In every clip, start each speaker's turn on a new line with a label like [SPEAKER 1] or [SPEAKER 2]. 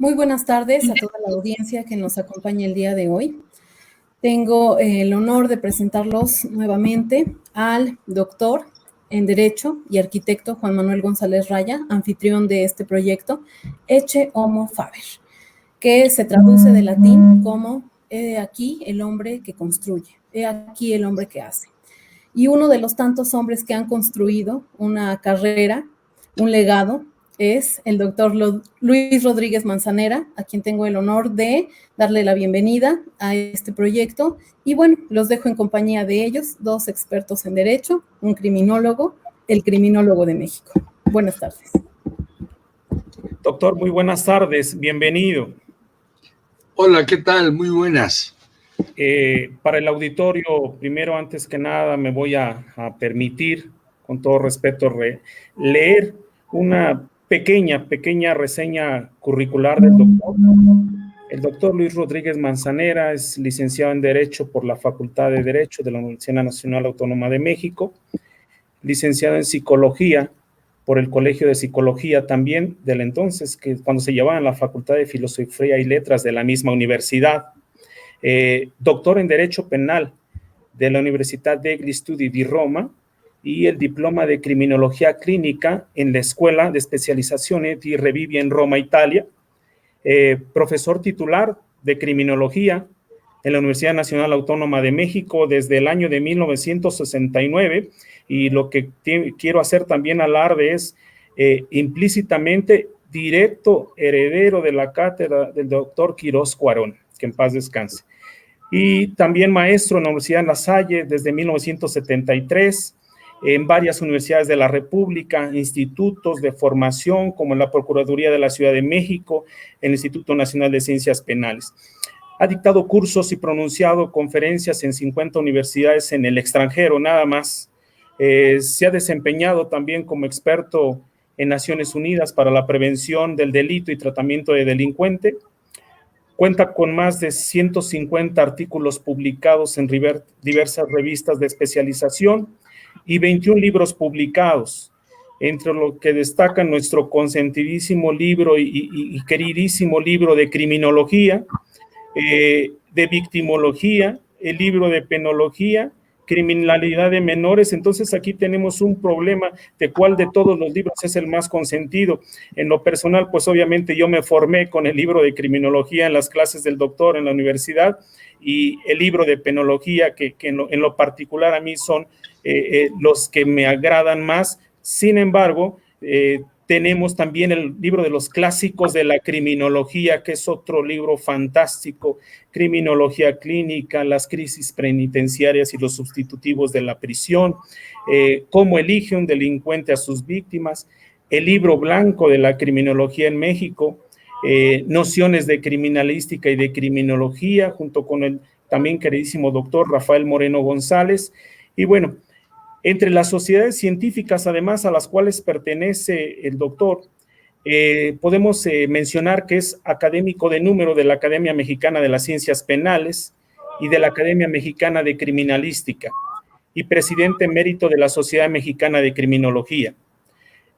[SPEAKER 1] Muy buenas tardes a toda la audiencia que nos acompaña el día de hoy. Tengo el honor de presentarlos nuevamente al doctor en Derecho y arquitecto Juan Manuel González Raya, anfitrión de este proyecto, Ecce Homo Faber, que se traduce de latín como he aquí el hombre que construye, he aquí el hombre que hace. Y uno de los tantos hombres que han construido una carrera, un legado, es el doctor Luis Rodríguez Manzanera, a quien tengo el honor de darle la bienvenida a este proyecto. Y bueno, los dejo en compañía de ellos, dos expertos en derecho, un criminólogo, el criminólogo de México. Buenas tardes.
[SPEAKER 2] Doctor, muy buenas tardes, bienvenido.
[SPEAKER 3] Hola, ¿qué tal? Muy buenas.
[SPEAKER 2] Para el auditorio, primero, antes que nada, me voy a permitir, con todo respeto, leer una pequeña reseña curricular del doctor. El doctor Luis Rodríguez Manzanera es licenciado en Derecho por la Facultad de Derecho de la Universidad Nacional Autónoma de México, licenciado en Psicología por el Colegio de Psicología también del entonces, que cuando se llevaba en la Facultad de Filosofía y Letras de la misma universidad, doctor en Derecho Penal de la Università degli Studi di Roma y el diploma de Criminología Clínica en la Escuela de Especializazione di Revivi en Roma, Italia, profesor titular de Criminología en la Universidad Nacional Autónoma de México desde el año de 1969, y lo que quiero hacer también alarde es implícitamente directo heredero de la cátedra del doctor Quirós Cuarón, que en paz descanse. Y también maestro en la Universidad de La Salle desde 1973, en varias universidades de la República, institutos de formación como en la Procuraduría de la Ciudad de México, el Instituto Nacional de Ciencias Penales. Ha dictado cursos y pronunciado conferencias en 50 universidades en el extranjero, nada más. Se ha desempeñado también como experto en Naciones Unidas para la prevención del delito y tratamiento de delincuente. Cuenta con más de 150 artículos publicados en diversas revistas de especialización y 21 libros publicados, entre lo que destacan nuestro consentidísimo libro y queridísimo libro de criminología, de victimología, el libro de penología, criminalidad de menores. Entonces aquí tenemos un problema de cuál de todos los libros es el más consentido. En lo personal, pues obviamente yo me formé con el libro de criminología en las clases del doctor en la universidad, y el libro de penología que en lo particular a mí son los que me agradan más. Sin embargo, tenemos también el libro de los clásicos de la criminología, que es otro libro fantástico, Criminología Clínica, las crisis penitenciarias y los sustitutivos de la prisión, cómo elige un delincuente a sus víctimas, el libro blanco de la criminología en México, nociones de criminalística y de criminología, junto con el también queridísimo doctor Rafael Moreno González. Y bueno, entre las sociedades científicas, además, a las cuales pertenece el doctor, podemos mencionar que es académico de número de la Academia Mexicana de las Ciencias Penales y de la Academia Mexicana de Criminalística, y presidente emérito de la Sociedad Mexicana de Criminología.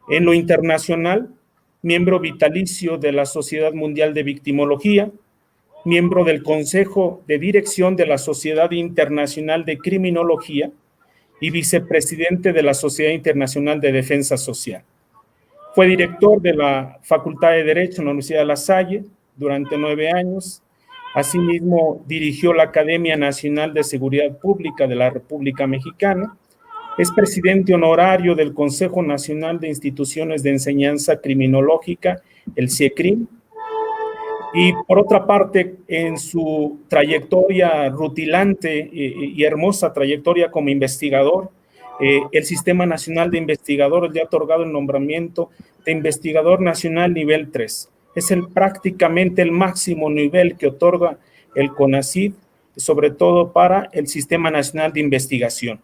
[SPEAKER 2] En lo internacional, miembro vitalicio de la Sociedad Mundial de Victimología, miembro del Consejo de Dirección de la Sociedad Internacional de Criminología, y vicepresidente de la Sociedad Internacional de Defensa Social. Fue director de la Facultad de Derecho en la Universidad de La Salle durante 9 años. Asimismo, dirigió la Academia Nacional de Seguridad Pública de la República Mexicana. Es presidente honorario del Consejo Nacional de Instituciones de Enseñanza Criminológica, el CIECRIM. Y por otra parte, en su trayectoria rutilante y hermosa trayectoria como investigador, el Sistema Nacional de Investigadores le ha otorgado el nombramiento de Investigador Nacional Nivel 3. Es prácticamente el máximo nivel que otorga el CONACYT, sobre todo para el Sistema Nacional de Investigación.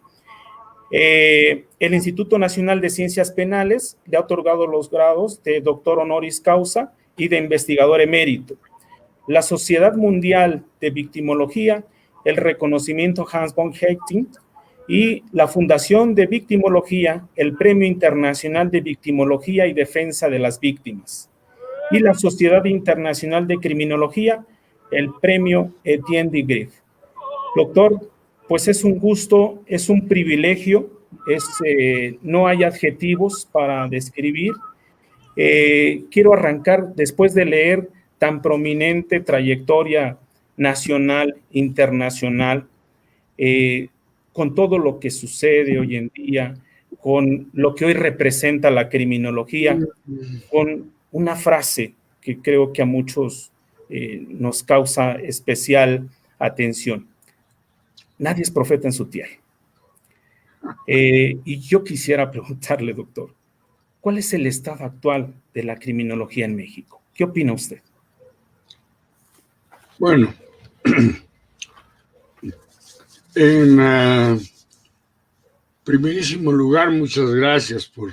[SPEAKER 2] El Instituto Nacional de Ciencias Penales le ha otorgado los grados de doctor honoris causa y de investigador emérito. La Sociedad Mundial de Victimología, el reconocimiento Hans von Hechting, y la Fundación de Victimología, el Premio Internacional de Victimología y Defensa de las Víctimas. y la Sociedad Internacional de Criminología, el premio Etienne de Grief. Doctor, pues es un gusto, es un privilegio, no hay adjetivos para describir. Quiero arrancar después de leer tan prominente trayectoria nacional, internacional, con todo lo que sucede hoy en día, con lo que hoy representa la criminología, con una frase que creo que a muchos nos causa especial atención. Nadie es profeta en su tierra. Y yo quisiera preguntarle, doctor, ¿cuál es el estado actual de la criminología en México? ¿Qué opina usted?
[SPEAKER 3] Bueno, en primerísimo lugar, muchas gracias por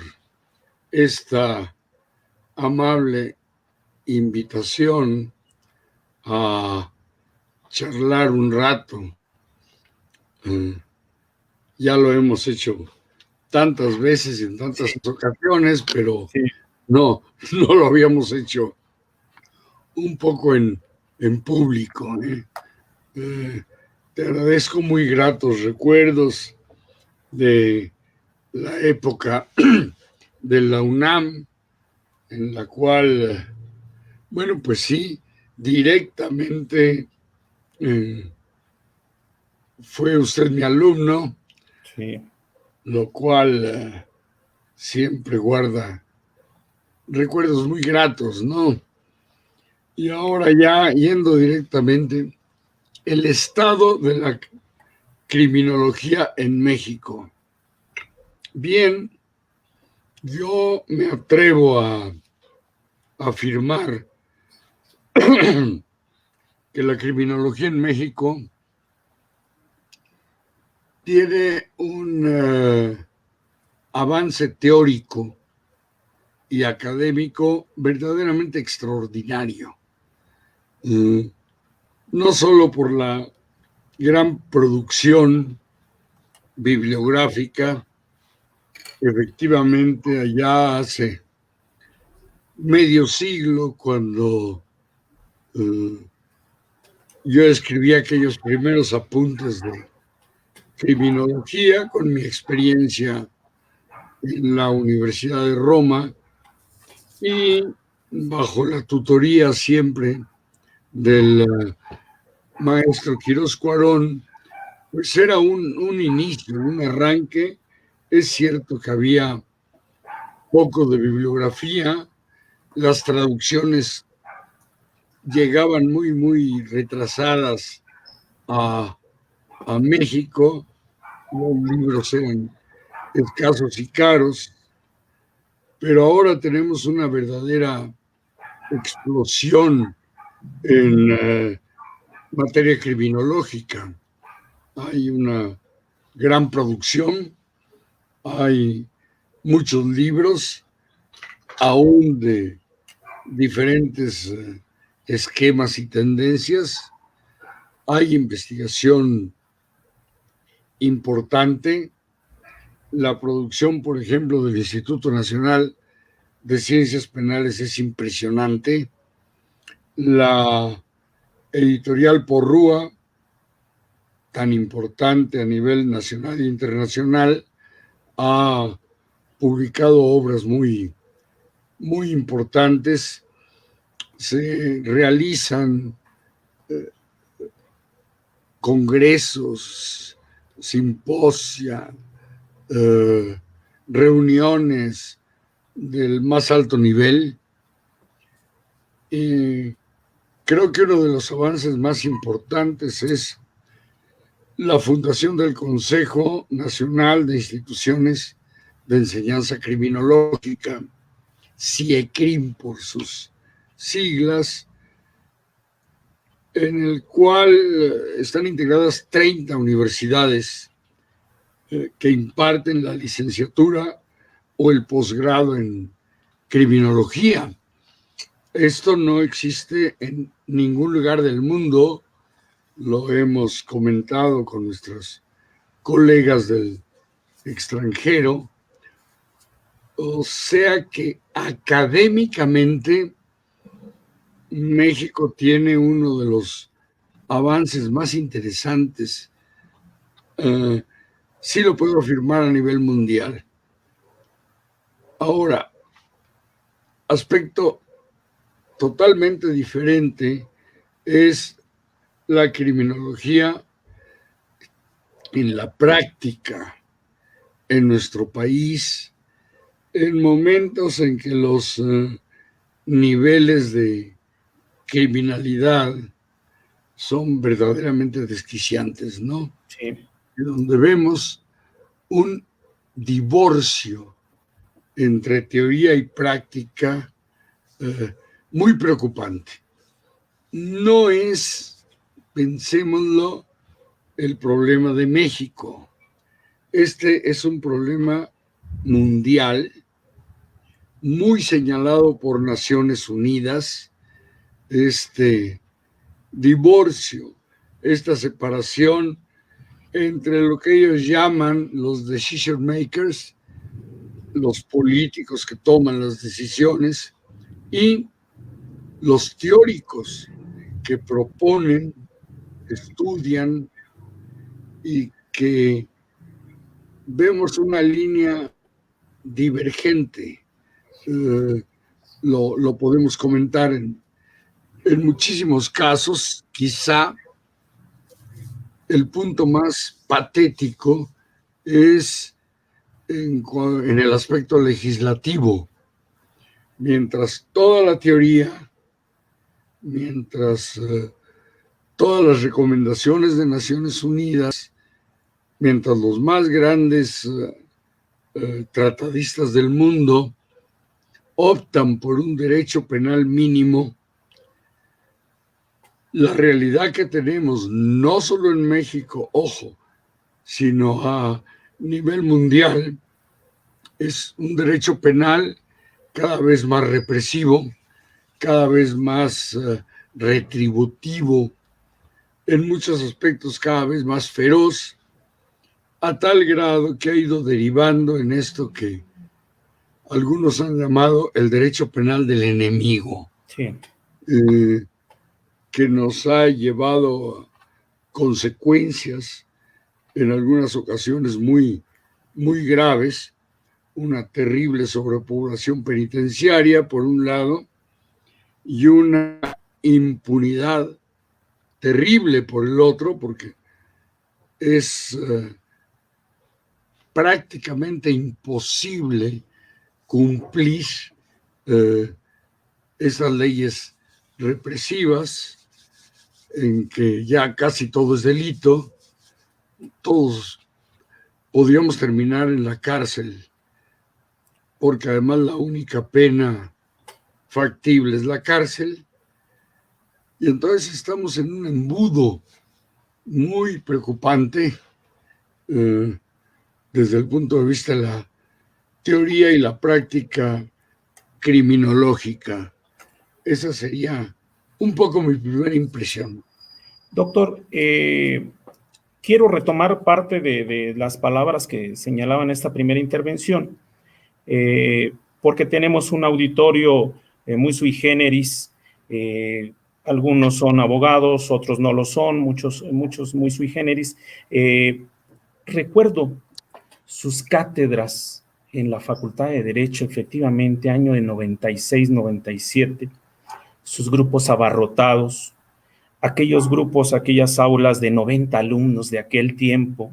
[SPEAKER 3] esta amable invitación a charlar un rato. Ya lo hemos hecho tantas veces y en tantas ocasiones, pero no lo habíamos hecho un poco en público. Te agradezco, muy gratos recuerdos de la época de la UNAM, en la cual, bueno, pues sí, directamente fue usted mi alumno,
[SPEAKER 2] sí,
[SPEAKER 3] lo cual siempre guarda recuerdos muy gratos, ¿no? Y ahora ya yendo directamente, el estado de la criminología en México. Bien, yo me atrevo a afirmar que la criminología en México tiene un avance teórico y académico verdaderamente extraordinario. No solo por la gran producción bibliográfica, efectivamente allá hace medio siglo, cuando yo escribí aquellos primeros apuntes de criminología con mi experiencia en la Universidad de Roma y bajo la tutoría siempre del maestro Quirós Cuarón, pues era un inicio, un arranque. Es cierto que había poco de bibliografía, las traducciones llegaban muy retrasadas a México, los libros eran escasos y caros, pero ahora tenemos una verdadera explosión en materia criminológica. Hay una gran producción, hay muchos libros, aún de diferentes esquemas y tendencias, hay investigación importante. La producción, por ejemplo, del Instituto Nacional de Ciencias Penales es impresionante. La editorial Porrúa, tan importante a nivel nacional e internacional, ha publicado obras muy importantes. Se realizan congresos, simposia, reuniones del más alto nivel. Y creo que uno de los avances más importantes es la fundación del Consejo Nacional de Instituciones de Enseñanza Criminológica, CIECRIM por sus siglas, en el cual están integradas 30 universidades que imparten la licenciatura o el posgrado en criminología. Esto no existe en ningún lugar del mundo, lo hemos comentado con nuestros colegas del extranjero, o sea que académicamente México tiene uno de los avances más interesantes, sí lo puedo afirmar, a nivel mundial. Ahora, aspecto totalmente diferente es la criminología en la práctica en nuestro país, en momentos en que los niveles de criminalidad son verdaderamente desquiciantes, ¿no?
[SPEAKER 2] Sí.
[SPEAKER 3] Donde vemos un divorcio entre teoría y práctica muy preocupante. No es, pensémoslo, el problema de México. Este es un problema mundial, muy señalado por Naciones Unidas, este divorcio, esta separación entre lo que ellos llaman los decision makers, los políticos que toman las decisiones, y los teóricos que proponen, estudian y que vemos una línea divergente. Lo podemos comentar en muchísimos casos. Quizá el punto más patético es en el aspecto legislativo. Mientras toda la teoría, mientras todas las recomendaciones de Naciones Unidas, mientras los más grandes tratadistas del mundo optan por un derecho penal mínimo, la realidad que tenemos, no solo en México, ojo, sino a nivel mundial, es un derecho penal cada vez más represivo, cada vez más retributivo, en muchos aspectos cada vez más feroz, a tal grado que ha ido derivando en esto que algunos han llamado el derecho penal del enemigo,
[SPEAKER 2] Sí.
[SPEAKER 3] Que nos ha llevado a consecuencias en algunas ocasiones muy, muy graves, una terrible sobrepoblación penitenciaria, por un lado, y una impunidad terrible por el otro, porque es prácticamente imposible cumplir esas leyes represivas en que ya casi todo es delito. Todos podríamos terminar en la cárcel, porque además la única pena factible es la cárcel, y entonces estamos en un embudo muy preocupante desde el punto de vista de la teoría y la práctica criminológica. Esa sería un poco mi primera impresión.
[SPEAKER 2] Doctor, quiero retomar parte de las palabras que señalaban esta primera intervención, porque tenemos un auditorio muy sui generis. Algunos son abogados, otros no lo son, muchos muy sui generis. Recuerdo sus cátedras en la Facultad de Derecho, efectivamente, año de 96, 97, sus grupos abarrotados, aquellos grupos, aquellas aulas de 90 alumnos de aquel tiempo.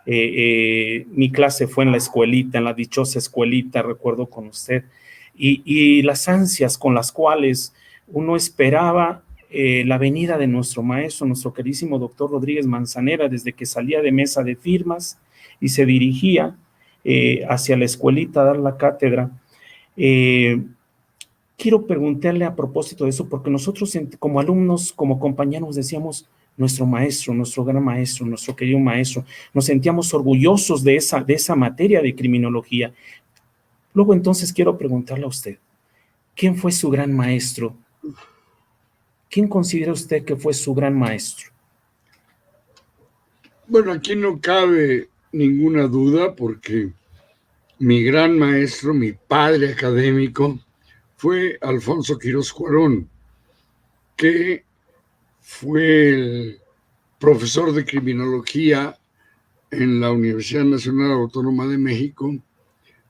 [SPEAKER 2] Mi clase fue en la escuelita, en la dichosa escuelita, recuerdo con usted, y las ansias con las cuales uno esperaba la venida de nuestro maestro, nuestro queridísimo doctor Rodríguez Manzanera, desde que salía de mesa de firmas y se dirigía hacia la escuelita a dar la cátedra. Quiero preguntarle a propósito de eso, porque nosotros como alumnos, como compañeros, decíamos, nuestro maestro, nuestro gran maestro, nuestro querido maestro, nos sentíamos orgullosos de esa materia de criminología. Luego entonces quiero preguntarle a usted, ¿quién fue su gran maestro? ¿Quién considera usted que fue su gran maestro?
[SPEAKER 3] Bueno, aquí no cabe ninguna duda, porque mi gran maestro, mi padre académico, fue Alfonso Quirós Cuarón. que fue el profesor de criminología en la Universidad Nacional Autónoma de México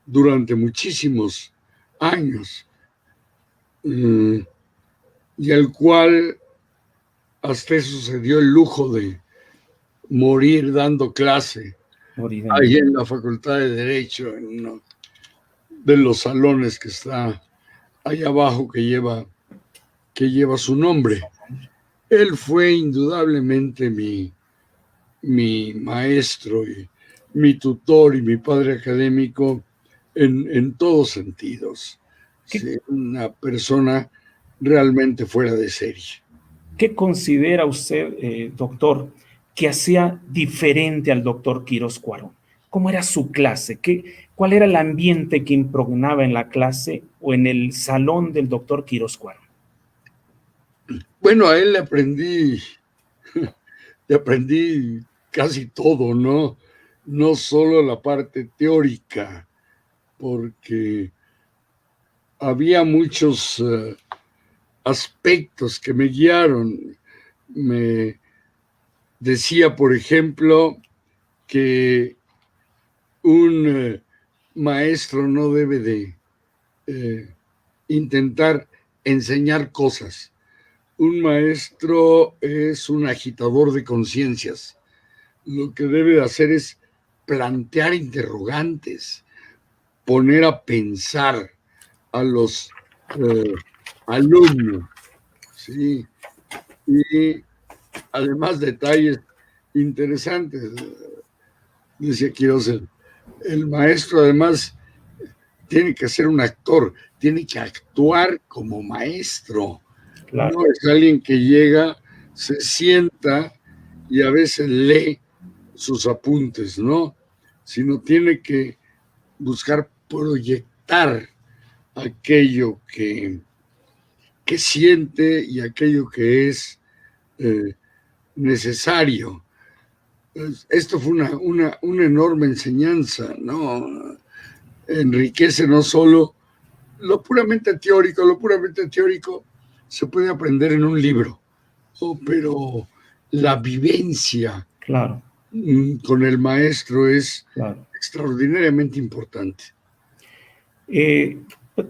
[SPEAKER 3] durante muchísimos años, y al cual hasta eso se dio el lujo de morir dando clase ahí en la Facultad de Derecho, en uno de los salones que está ahí abajo que lleva su nombre. Él fue indudablemente mi maestro y mi tutor y mi padre académico en todos sentidos. Sí, una persona realmente fuera de serie.
[SPEAKER 2] ¿Qué considera usted, doctor, que hacía diferente al doctor Quirós Cuarón? ¿Cómo era su clase? ¿Cuál era el ambiente que impregnaba en la clase o en el salón del doctor Quirós Cuarón?
[SPEAKER 3] Bueno, a él le aprendí casi todo, ¿no? No solo la parte teórica, porque había muchos aspectos que me guiaron. Me decía, por ejemplo, que un maestro no debe de intentar enseñar cosas. Un maestro es un agitador de conciencias. Lo que debe de hacer es plantear interrogantes, poner a pensar a los alumnos, ¿sí? Y además detalles interesantes. Decía Quirós, el maestro además tiene que ser un actor, tiene que actuar como maestro. Claro. No es alguien que llega, se sienta y a veces lee sus apuntes, ¿no? Sino tiene que buscar proyectar aquello que siente y aquello que es necesario. Esto fue una enorme enseñanza, ¿no? Enriquece no solo lo puramente teórico se puede aprender en un libro, pero la vivencia
[SPEAKER 2] claro.
[SPEAKER 3] Con el maestro es extraordinariamente importante.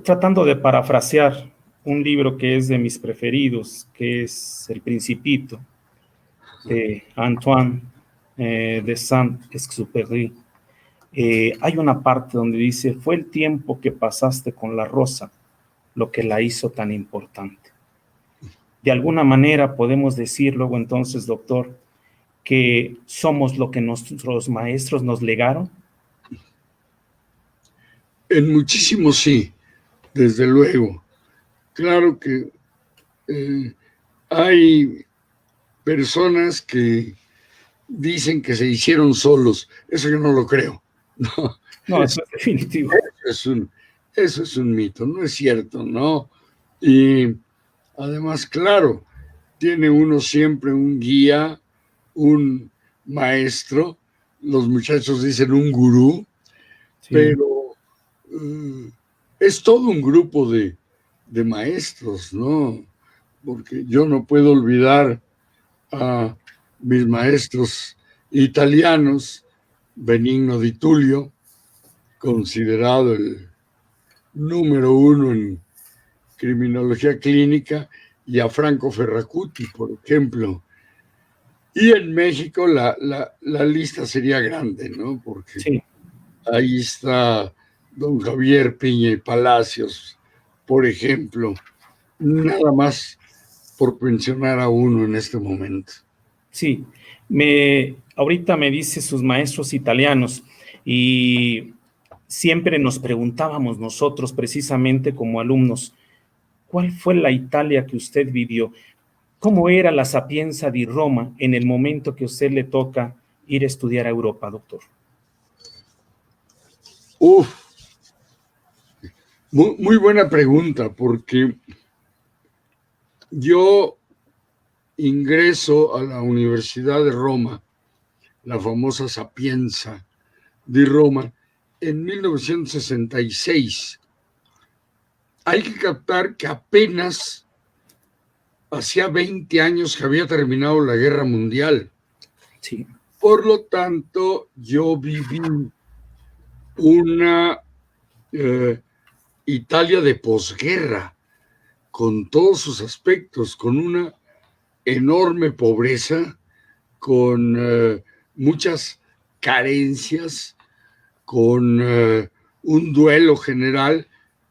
[SPEAKER 2] Tratando de parafrasear un libro que es de mis preferidos, que es El Principito, de Antoine de Saint-Exupéry, hay una parte donde dice: fue el tiempo que pasaste con la rosa lo que la hizo tan importante. De alguna manera podemos decir luego entonces, doctor, que somos lo que nuestros maestros nos legaron.
[SPEAKER 3] En muchísimo sí, desde luego. Claro que hay personas que dicen que se hicieron solos. Eso yo no lo creo.
[SPEAKER 2] No, eso es definitivo.
[SPEAKER 3] Eso es un mito, no es cierto, ¿no? Y además, claro, tiene uno siempre un guía, un maestro, los muchachos dicen un gurú, sí. Pero es todo un grupo de maestros, ¿no? Porque yo no puedo olvidar a mis maestros italianos, Benigno di Tullio, considerado el número 1 en criminología clínica, y a Franco Ferracuti, por ejemplo. Y en México la lista sería grande, ¿no? Porque sí. Ahí está don Javier Piña y Palacios, por ejemplo, nada más por mencionar a uno en este momento.
[SPEAKER 2] Sí, ahorita me dice sus maestros italianos, y siempre nos preguntábamos nosotros, precisamente como alumnos, ¿cuál fue la Italia que usted vivió? ¿Cómo era la Sapienza di Roma en el momento que a usted le toca ir a estudiar a Europa, doctor?
[SPEAKER 3] Muy buena pregunta, porque yo ingreso a la Universidad de Roma, la famosa Sapienza di Roma, en 1966. Hay que captar que apenas hacía 20 años que había terminado la Guerra Mundial.
[SPEAKER 2] Sí.
[SPEAKER 3] Por lo tanto, yo viví una Italia de posguerra, con todos sus aspectos, con una enorme pobreza, con muchas carencias, con un duelo general.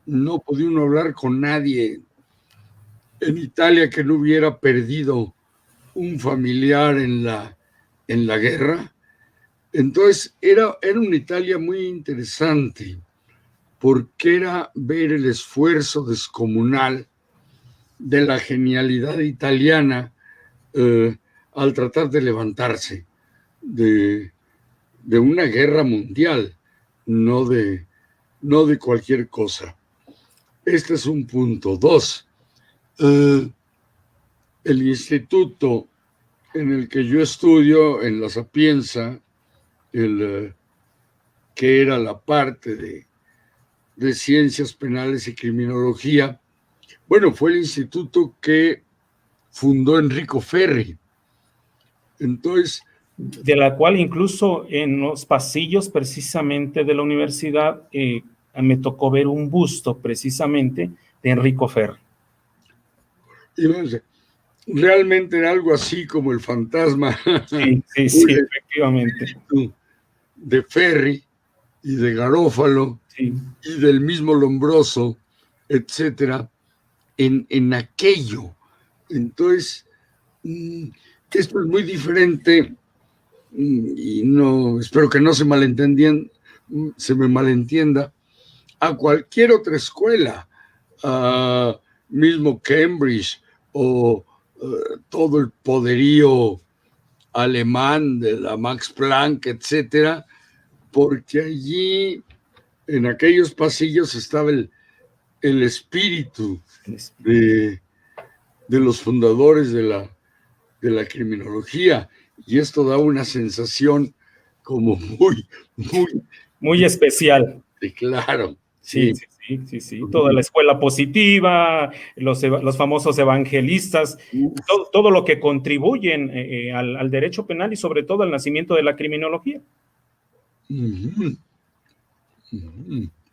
[SPEAKER 3] No podía uno hablar con nadie en Italia que no hubiera perdido un familiar en la guerra. Entonces era una Italia muy interesante, porque era ver el esfuerzo descomunal de la genialidad italiana al tratar de levantarse de una guerra mundial, no de cualquier cosa. Este es un punto. 2, el instituto en el que yo estudio, en La Sapienza, que era la parte de ciencias penales y criminología, bueno, fue el instituto que fundó Enrico Ferri. Entonces,
[SPEAKER 2] de la cual incluso en los pasillos precisamente de la universidad me tocó ver un busto precisamente de Enrico Ferri.
[SPEAKER 3] Realmente era algo así como el fantasma.
[SPEAKER 2] Sí, efectivamente.
[SPEAKER 3] De Ferri y de Garófalo, sí, y del mismo Lombroso, etcétera, en aquello. Entonces, esto es muy diferente, y no, espero que no se me malentienda, a cualquier otra escuela, mismo Cambridge o todo el poderío alemán de la Max Planck, etcétera, porque allí, en aquellos pasillos, estaba el espíritu de los fundadores de la criminología, y esto da una sensación como muy
[SPEAKER 2] especial.
[SPEAKER 3] Claro.
[SPEAKER 2] Sí. Toda la escuela positiva, los famosos evangelistas, todo lo que contribuyen al derecho penal y sobre todo al nacimiento de la criminología.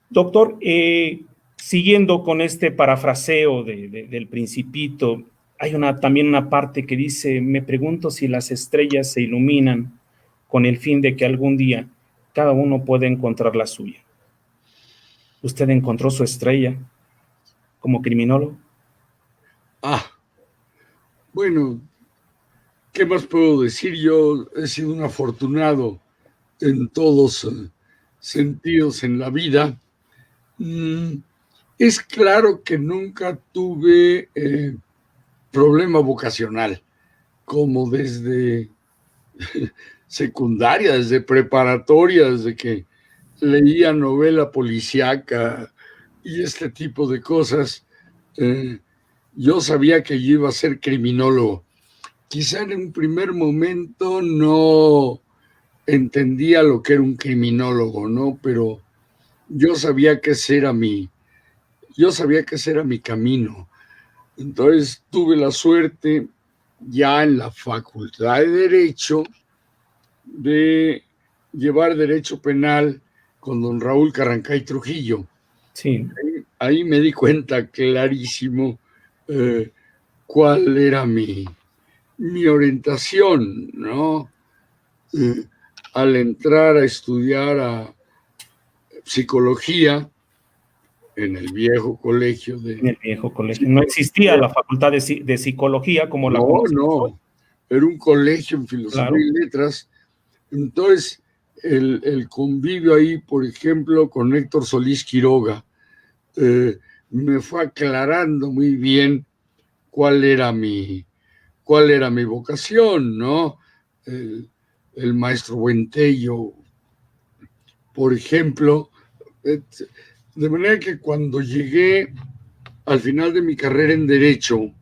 [SPEAKER 2] Doctor, siguiendo con este parafraseo del Principito, hay también una parte que dice: me pregunto si las estrellas se iluminan con el fin de que algún día cada uno pueda encontrar la suya. ¿Usted encontró su estrella como criminólogo?
[SPEAKER 3] Bueno, ¿qué más puedo decir? Yo he sido un afortunado en todos sentidos en la vida. Es claro que nunca tuve problema vocacional, como desde secundaria, desde preparatoria, desde que leía novela policíaca y este tipo de cosas. Yo sabía que yo iba a ser criminólogo. Quizá en un primer momento no entendía lo que era un criminólogo, ¿no? Pero yo sabía que ese era mi camino. Entonces tuve la suerte, ya en la Facultad de Derecho, de llevar Derecho Penal con don Raúl Carrancay Trujillo.
[SPEAKER 2] Sí.
[SPEAKER 3] Ahí me di cuenta clarísimo cuál era mi orientación, ¿no? Al entrar a estudiar a psicología en el viejo colegio
[SPEAKER 2] En el viejo colegio. No existía la facultad de psicología como la conocemos hoy.
[SPEAKER 3] Era un colegio en filosofía y letras. Entonces, el convivio ahí, por ejemplo, con Héctor Solís Quiroga, me fue aclarando muy bien cuál era mi vocación, ¿no? El maestro Buentello, por ejemplo, de manera que cuando llegué al final de mi carrera en Derecho,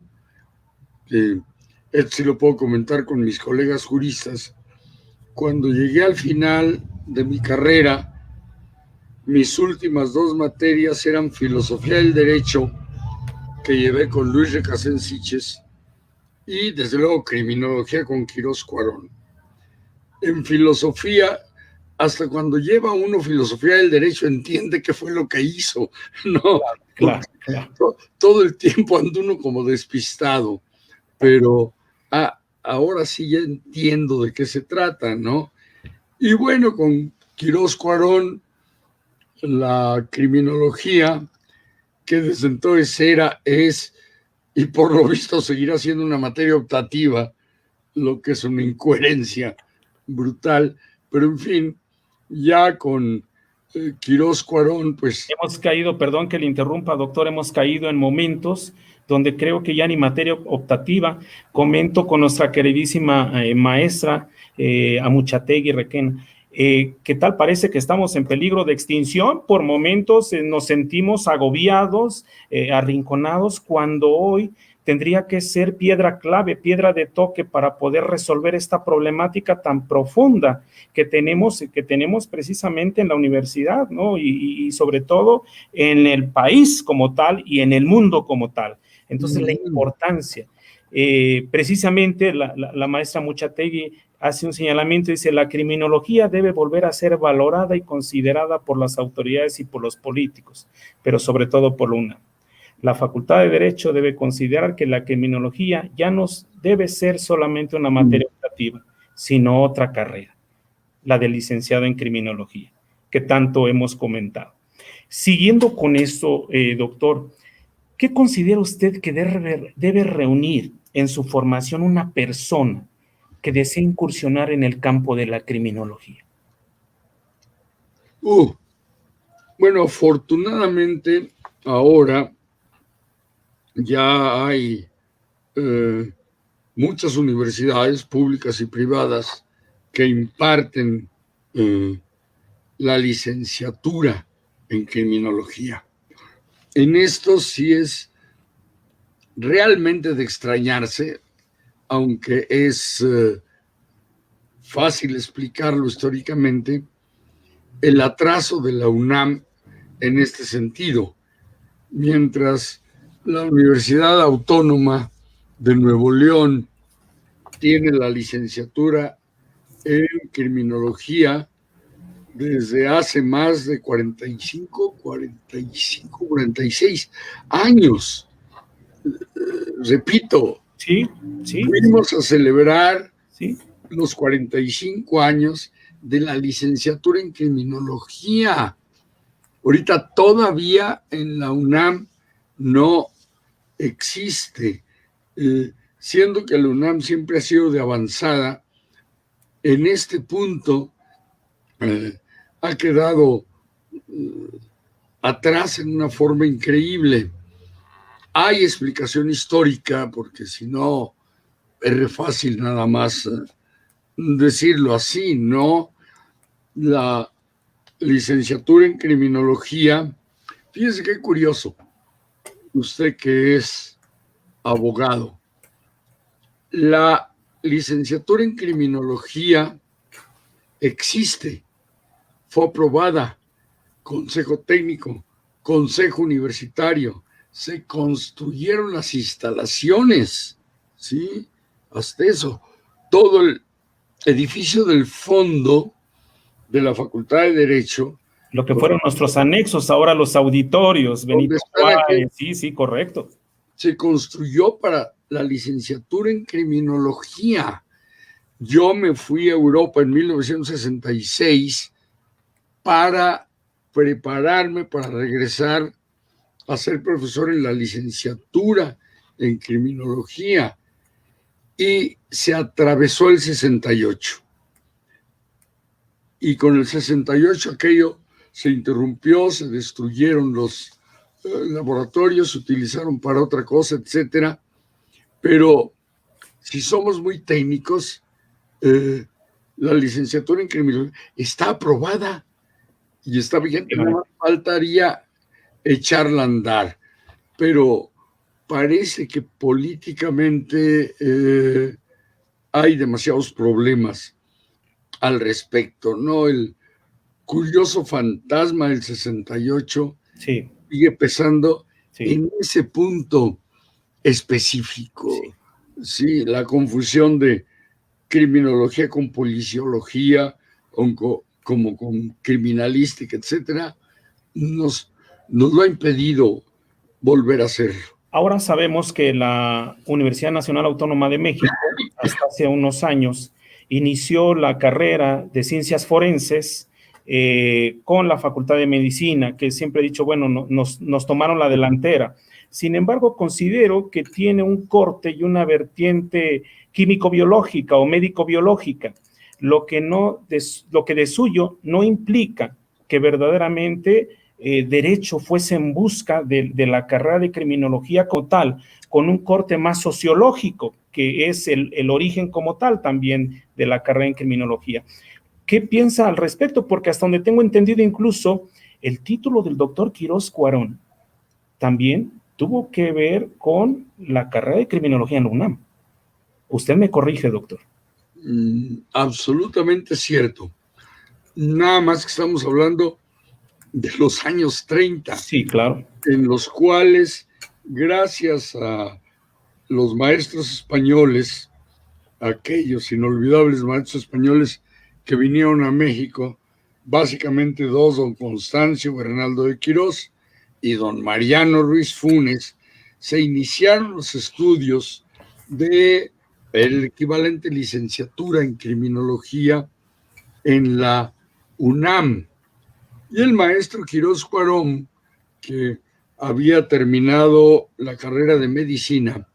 [SPEAKER 3] esto sí lo puedo comentar con mis colegas juristas, cuando llegué al final de mi carrera, mis últimas 2 materias eran Filosofía del Derecho, que llevé con Luis Recasén Siches, y desde luego criminología con Quirós Cuarón. En filosofía, hasta cuando lleva uno filosofía del derecho, entiende qué fue lo que hizo, ¿no?
[SPEAKER 2] Claro.
[SPEAKER 3] Todo el tiempo anda uno como despistado, pero ahora sí ya entiendo de qué se trata, ¿no? Y bueno, con Quirós Cuarón, la criminología, que desde entonces es, y por lo visto seguirá siendo una materia optativa, lo que es una incoherencia brutal, pero en fin, ya con Quirós Cuarón, pues...
[SPEAKER 2] Hemos caído, perdón que le interrumpa, doctor, hemos caído en momentos donde creo que ya ni materia optativa. Comento con nuestra queridísima maestra Amuchategui Requena, ¿qué tal? Parece que estamos en peligro de extinción. Por momentos nos sentimos agobiados, arrinconados, cuando hoy tendría que ser piedra clave, piedra de toque para poder resolver esta problemática tan profunda que tenemos precisamente en la universidad, ¿no? Y sobre todo en el país como tal y en el mundo como tal. Entonces, la importancia. Precisamente la maestra Amuchategui hace un señalamiento, dice: la criminología debe volver a ser valorada y considerada por las autoridades y por los políticos, pero sobre todo por la UNAM. La Facultad de Derecho debe considerar que la criminología ya no debe ser solamente una materia optativa, sino otra carrera, la de licenciado en criminología, que tanto hemos comentado. Siguiendo con esto, doctor, ¿qué considera usted que debe reunir en su formación una persona que desea incursionar en el campo de la criminología?
[SPEAKER 3] Bueno, afortunadamente ahora ya hay muchas universidades públicas y privadas que imparten la licenciatura en criminología. En esto sí es realmente de extrañarse, aunque es fácil explicarlo históricamente, el atraso de la UNAM en este sentido. Mientras la Universidad Autónoma de Nuevo León tiene la licenciatura en criminología desde hace más de 46 años. Repito,
[SPEAKER 2] sí.
[SPEAKER 3] Fuimos a celebrar los 45 años de la licenciatura en criminología. Ahorita todavía en la UNAM no existe, siendo que la UNAM siempre ha sido de avanzada. En este punto ha quedado atrás en una forma increíble. Hay explicación histórica, porque si no, es fácil nada más decirlo así, ¿no? La licenciatura en criminología, fíjese qué curioso, usted que es abogado, la licenciatura en criminología existe, fue aprobada, consejo técnico, consejo universitario, se construyeron las instalaciones, ¿sí? Hasta eso, todo el edificio del fondo de la Facultad de Derecho.
[SPEAKER 2] Lo que fueron nuestros anexos, ahora los auditorios, Benito Juárez, sí, correcto.
[SPEAKER 3] Se construyó para la licenciatura en criminología. Yo me fui a Europa en 1966 para prepararme para regresar a ser profesor en la licenciatura en criminología, y se atravesó el 68. Y con el 68 aquello se interrumpió, se destruyeron los laboratorios, se utilizaron para otra cosa, etcétera. Pero si somos muy técnicos, la licenciatura en criminología está aprobada y está vigente. No faltaría echarla a andar, pero parece que políticamente hay demasiados problemas al respecto, ¿no? El curioso fantasma del 68 sigue pesando en ese punto específico. Sí, la confusión de criminología con policiología, como con criminalística, etcétera, nos lo ha impedido volver a hacerlo.
[SPEAKER 2] Ahora sabemos que la Universidad Nacional Autónoma de México, hasta hace unos años, inició la carrera de ciencias forenses con la Facultad de Medicina, que siempre he dicho, bueno, nos tomaron la delantera. Sin embargo, considero que tiene un corte y una vertiente químico-biológica o médico-biológica, lo que de suyo no implica que verdaderamente derecho fuese en busca de la carrera de criminología como tal, con un corte más sociológico, que es el origen como tal también de la carrera en criminología. ¿Qué piensa al respecto? Porque hasta donde tengo entendido, incluso el título del doctor Quirós Cuarón también tuvo que ver con la carrera de criminología en la UNAM. Usted me corrige, doctor.
[SPEAKER 3] Absolutamente cierto. Nada más que estamos hablando de los años 30.
[SPEAKER 2] Sí, claro.
[SPEAKER 3] En los cuales, gracias a los maestros españoles, aquellos inolvidables maestros españoles que vinieron a México, básicamente dos, don Constancio Bernaldo de Quirós y don Mariano Ruiz Funes, se iniciaron los estudios de el equivalente licenciatura en criminología en la UNAM. Y el maestro Quirós Cuarón, que había terminado la carrera de medicina,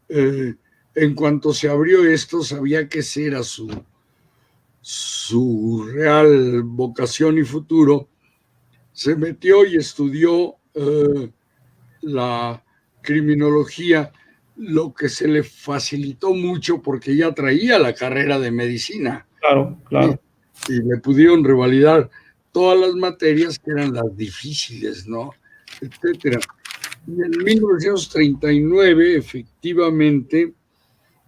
[SPEAKER 3] en cuanto se abrió esto, sabía que ese era su real vocación y futuro, se metió y estudió la criminología, lo que se le facilitó mucho porque ya traía la carrera de medicina.
[SPEAKER 2] Claro, claro.
[SPEAKER 3] Y le pudieron revalidar todas las materias que eran las difíciles, ¿no? Etcétera. Y en 1939, efectivamente,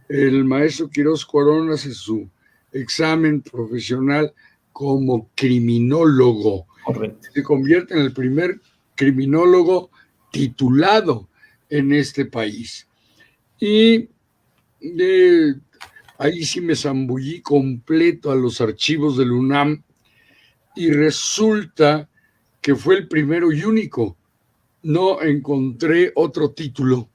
[SPEAKER 3] el maestro Quirós Cuarón hace su examen profesional como criminólogo.
[SPEAKER 2] Correcto.
[SPEAKER 3] Se convierte en el primer criminólogo titulado en este país. Y ahí sí me zambullí completo a los archivos del UNAM y resulta que fue el primero y único. No encontré otro título.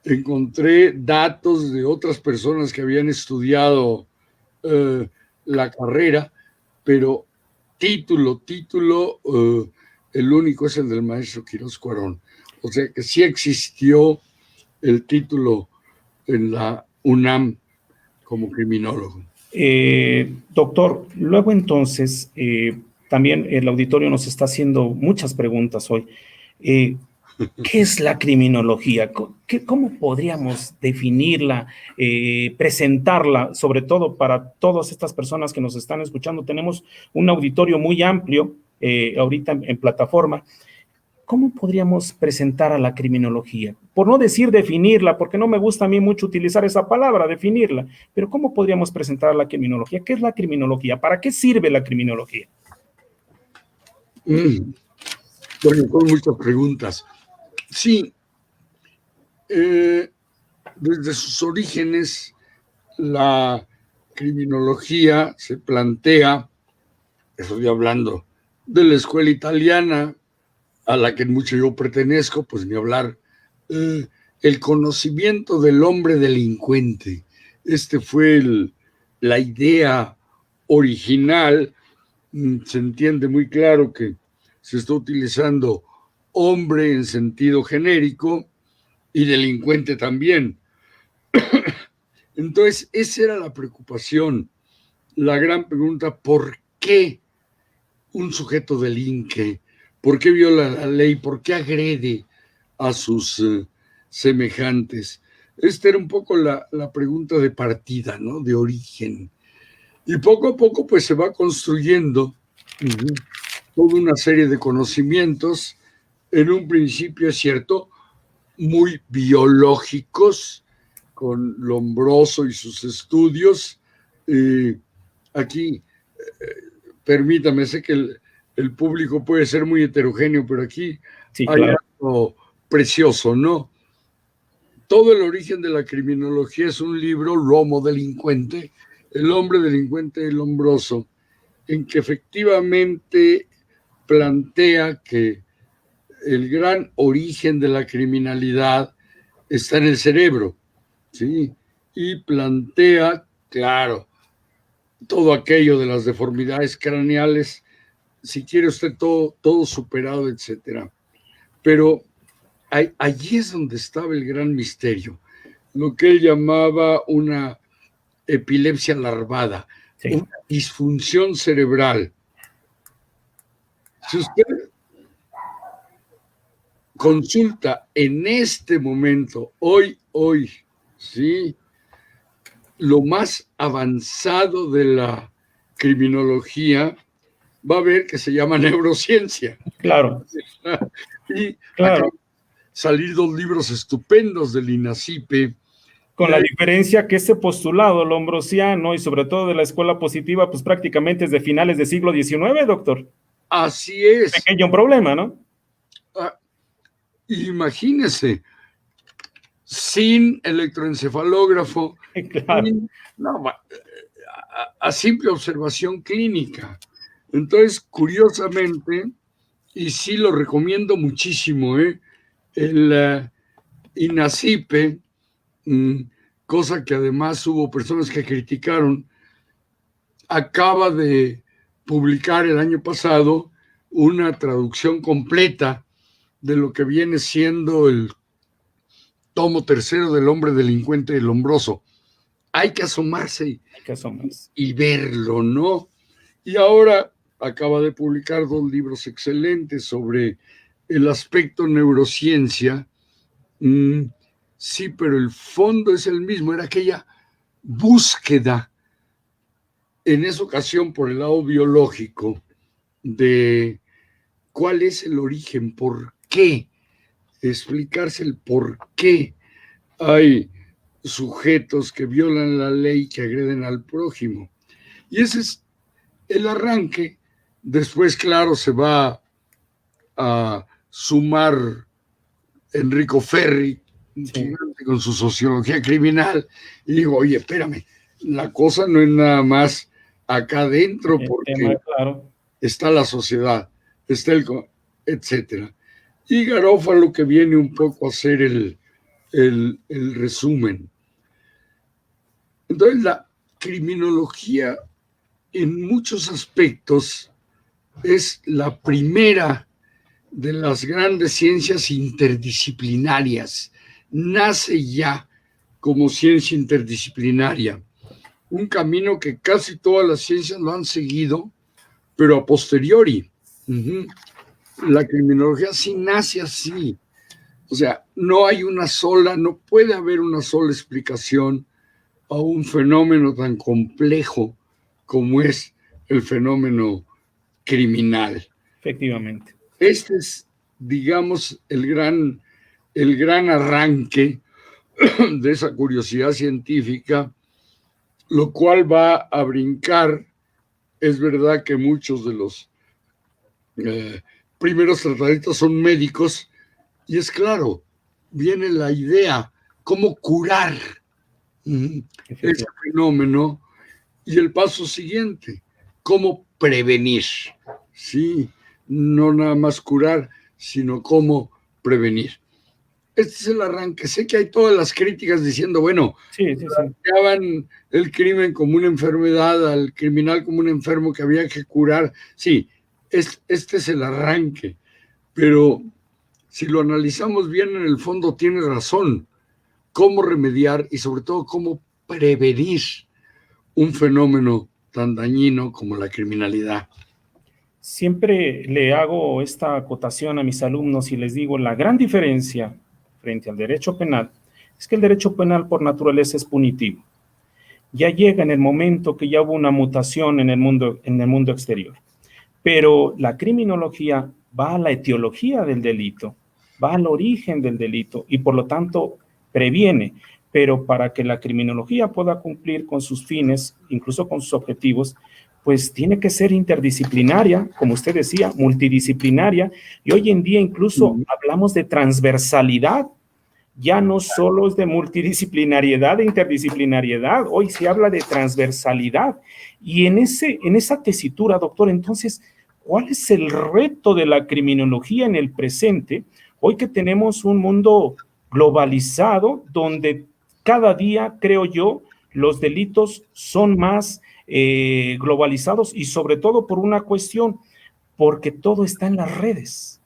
[SPEAKER 3] Encontré datos de otras personas que habían estudiado la carrera, pero título, el único es el del maestro Quirós Cuarón. O sea que sí existió el título en la UNAM como criminólogo.
[SPEAKER 2] Doctor, luego entonces, también el auditorio nos está haciendo muchas preguntas hoy. ¿Qué es la criminología? ¿Cómo podríamos definirla, presentarla, sobre todo para todas estas personas que nos están escuchando? Tenemos un auditorio muy amplio ahorita en plataforma. ¿Cómo podríamos presentar a la criminología? Por no decir definirla, porque no me gusta a mí mucho utilizar esa palabra, definirla, pero ¿cómo podríamos presentar a la criminología? ¿Qué es la criminología? ¿Para qué sirve la criminología?
[SPEAKER 3] Bueno, con muchas preguntas. Sí, desde sus orígenes, la criminología se plantea, estoy hablando de la escuela italiana, a la que mucho yo pertenezco, pues ni hablar, el conocimiento del hombre delincuente. Este fue la idea original. Se entiende muy claro que se está utilizando hombre en sentido genérico y delincuente también. Entonces, esa era la preocupación, la gran pregunta: ¿por qué un sujeto delinque? ¿Por qué viola la ley? ¿Por qué agrede a sus semejantes? Esta era un poco la pregunta de partida, ¿no? De origen. Y poco a poco, pues, se va construyendo toda una serie de conocimientos, en un principio, es cierto, muy biológicos, con Lombroso y sus estudios. Aquí, permítame, sé que el público puede ser muy heterogéneo, pero aquí
[SPEAKER 2] sí,
[SPEAKER 3] hay
[SPEAKER 2] claro.
[SPEAKER 3] algo precioso, ¿no? Todo el origen de la criminología es un libro, L'Homo Delincuente, el hombre delincuente el hombroso, en que efectivamente plantea que el gran origen de la criminalidad está en el cerebro, ¿sí? Y plantea, claro, todo aquello de las deformidades craneales, si quiere usted todo superado, etcétera. Pero allí es donde estaba el gran misterio, lo que él llamaba una epilepsia larvada, sí, una disfunción cerebral. Si usted consulta en este momento, hoy, ¿sí?, lo más avanzado de la criminología, va a ver que se llama neurociencia.
[SPEAKER 2] Claro.
[SPEAKER 3] Y claro, salir 2 libros estupendos del INACIPE.
[SPEAKER 2] Con la diferencia que ese postulado lombrosiano y sobre todo de la escuela positiva, pues prácticamente es de finales del siglo XIX, doctor.
[SPEAKER 3] Así es.
[SPEAKER 2] Pequeño problema, ¿no?
[SPEAKER 3] Imagínese, sin electroencefalógrafo,
[SPEAKER 2] claro,
[SPEAKER 3] a simple observación clínica. Entonces, curiosamente, y sí lo recomiendo muchísimo, el INACIPE, cosa que además hubo personas que criticaron, acaba de publicar el año pasado una traducción completa de lo que viene siendo el tomo 3 del hombre delincuente y el hombroso. Hay que asomarse y verlo, ¿no? Y ahora acaba de publicar 2 libros excelentes sobre el aspecto neurociencia. Sí, pero el fondo es el mismo, era aquella búsqueda, en esa ocasión por el lado biológico, de cuál es el origen, por qué, explicarse el por qué hay sujetos que violan la ley, que agreden al prójimo. Y ese es el arranque. Después, claro, se va a sumar Enrico Ferri, sí, con su sociología criminal, y digo, oye, espérame, la cosa no es nada más acá adentro, porque tema, claro, está la sociedad, está etcétera. Y Garófalo, que viene un poco a hacer el resumen. Entonces, la criminología, en muchos aspectos, es la primera de las grandes ciencias interdisciplinarias. Nace ya como ciencia interdisciplinaria, un camino que casi todas las ciencias lo han seguido, pero a posteriori. La criminología sí nace así. O sea, no hay no puede haber una sola explicación a un fenómeno tan complejo como es el fenómeno criminal.
[SPEAKER 2] Efectivamente.
[SPEAKER 3] Este es, digamos, el gran arranque de esa curiosidad científica, lo cual va a brincar. Es verdad que muchos de los primeros tratadistas son médicos, y es claro, viene la idea, cómo curar ese fenómeno, y el paso siguiente, cómo prevenir, ¿sí? No nada más curar, sino cómo prevenir. Este es el arranque. Sé que hay todas las críticas diciendo, bueno, planteaban el crimen como una enfermedad, al criminal como un enfermo que había que curar. Sí, este es el arranque, pero si lo analizamos bien, en el fondo tiene razón. Cómo remediar y sobre todo cómo prevenir un fenómeno tan dañino como la criminalidad.
[SPEAKER 2] Siempre le hago esta acotación a mis alumnos y les digo, la gran diferencia frente al derecho penal es que el derecho penal por naturaleza es punitivo. Ya llega en el momento que ya hubo una mutación en el mundo exterior. Pero la criminología va a la etiología del delito, va al origen del delito y por lo tanto previene. Pero para que la criminología pueda cumplir con sus fines, incluso con sus objetivos, pues tiene que ser interdisciplinaria, como usted decía, multidisciplinaria, y hoy en día incluso hablamos de transversalidad ya no solo es de multidisciplinariedad, de interdisciplinariedad, hoy se habla de transversalidad. Y en esa tesitura, doctor, entonces, ¿cuál es el reto de la criminología en el presente? Hoy que tenemos un mundo globalizado, donde cada día, creo yo, los delitos son más globalizados y sobre todo por una cuestión, porque todo está en las redes.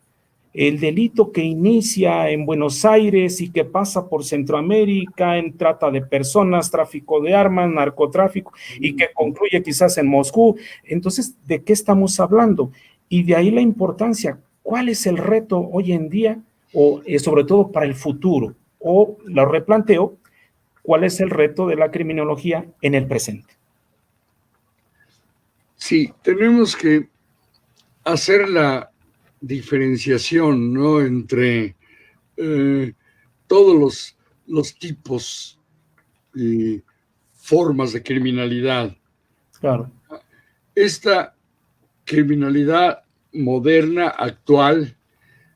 [SPEAKER 2] El delito que inicia en Buenos Aires y que pasa por Centroamérica en trata de personas, tráfico de armas, narcotráfico, y que concluye quizás en Moscú. Entonces, ¿de qué estamos hablando? Y de ahí la importancia. ¿Cuál es el reto hoy en día, o sobre todo para el futuro? O lo replanteo, ¿cuál es el reto de la criminología en el presente?
[SPEAKER 3] Sí, tenemos que hacer la diferenciación, ¿no?, entre todos los tipos y formas de criminalidad.
[SPEAKER 2] Claro.
[SPEAKER 3] Esta criminalidad moderna, actual,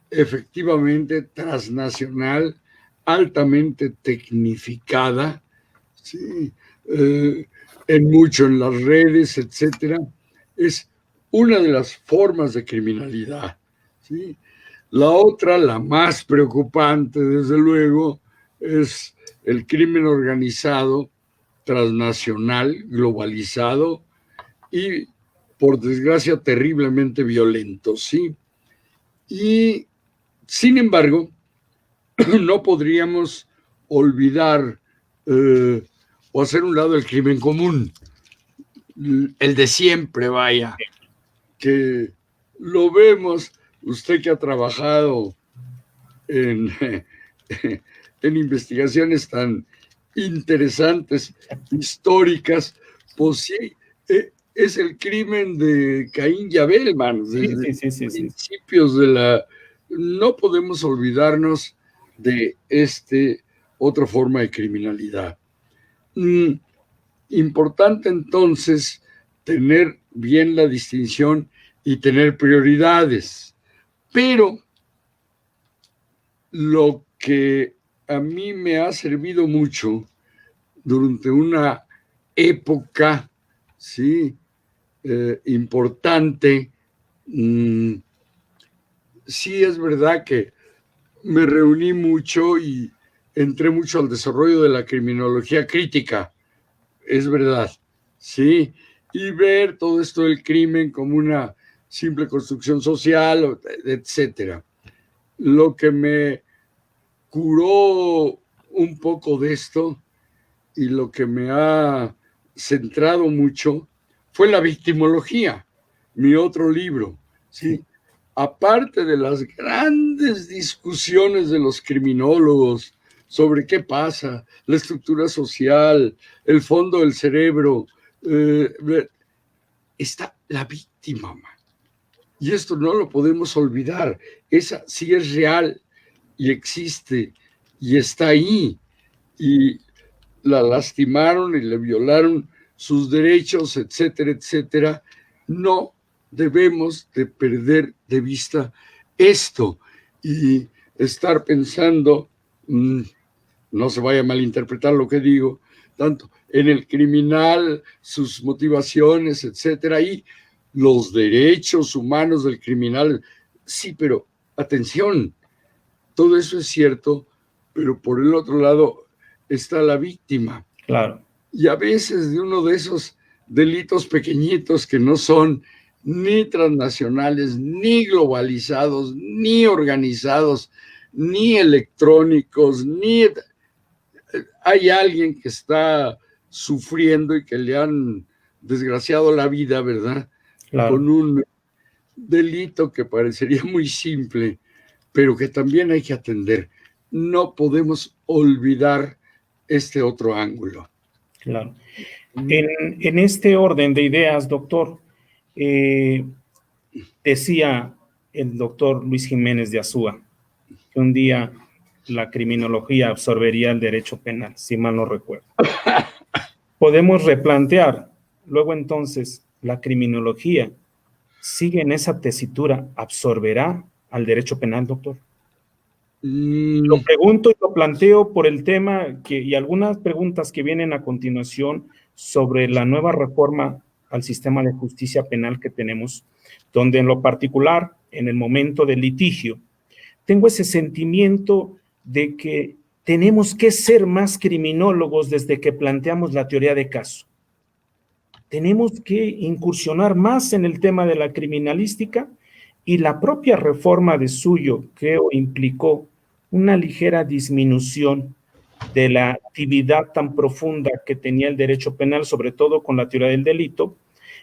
[SPEAKER 3] efectivamente transnacional, altamente tecnificada, ¿sí? En las redes, etcétera, es una de las formas de criminalidad, ¿sí? La otra, la más preocupante, desde luego, es el crimen organizado, transnacional, globalizado y, por desgracia, terriblemente violento, ¿sí? Y, sin embargo, no podríamos olvidar o hacer un lado el crimen común, el de siempre, vaya, que lo vemos, usted que ha trabajado en investigaciones tan interesantes, históricas, pues sí, es el crimen de Caín y Abel, hermanos, desde principios de la... No podemos olvidarnos de otra forma de criminalidad. Importante entonces tener bien la distinción y tener prioridades, pero lo que a mí me ha servido mucho durante una época, sí, importante, sí es verdad que me reuní mucho y entré mucho al desarrollo de la criminología crítica, es verdad, sí, y ver todo esto del crimen como una simple construcción social, etcétera. Lo que me curó un poco de esto y lo que me ha centrado mucho fue la victimología, mi otro libro, ¿sí? Aparte de las grandes discusiones de los criminólogos sobre qué pasa, la estructura social, el fondo del cerebro, está la víctima, man. Y esto no lo podemos olvidar. Esa sí es real y existe y está ahí. Y la lastimaron y le violaron sus derechos, etcétera, etcétera. No debemos de perder de vista esto y estar pensando, no se vaya a malinterpretar lo que digo, tanto en el criminal, sus motivaciones, etcétera, y los derechos humanos del criminal. Sí, pero atención, todo eso es cierto, pero por el otro lado está la víctima.
[SPEAKER 2] Claro.
[SPEAKER 3] Y a veces de uno de esos delitos pequeñitos que no son ni transnacionales, ni globalizados, ni organizados, ni electrónicos, ni... Hay alguien que está sufriendo y que le han desgraciado la vida, ¿verdad?
[SPEAKER 2] Claro.
[SPEAKER 3] Con un delito que parecería muy simple, pero que también hay que atender. No podemos olvidar este otro ángulo.
[SPEAKER 2] Claro. En este orden de ideas, doctor, decía el doctor Luis Jiménez de Azúa que un día la criminología absorbería el derecho penal, si mal no recuerdo. Podemos replantear, luego entonces, la criminología sigue en esa tesitura, ¿absorberá al derecho penal, doctor? Lo pregunto y lo planteo por el tema y algunas preguntas que vienen a continuación sobre la nueva reforma al sistema de justicia penal que tenemos, donde en lo particular, en el momento del litigio, tengo ese sentimiento de que tenemos que ser más criminólogos desde que planteamos la teoría de caso. Tenemos que incursionar más en el tema de la criminalística, y la propia reforma de Suyo, creo, implicó una ligera disminución de la actividad tan profunda que tenía el derecho penal, sobre todo con la teoría del delito,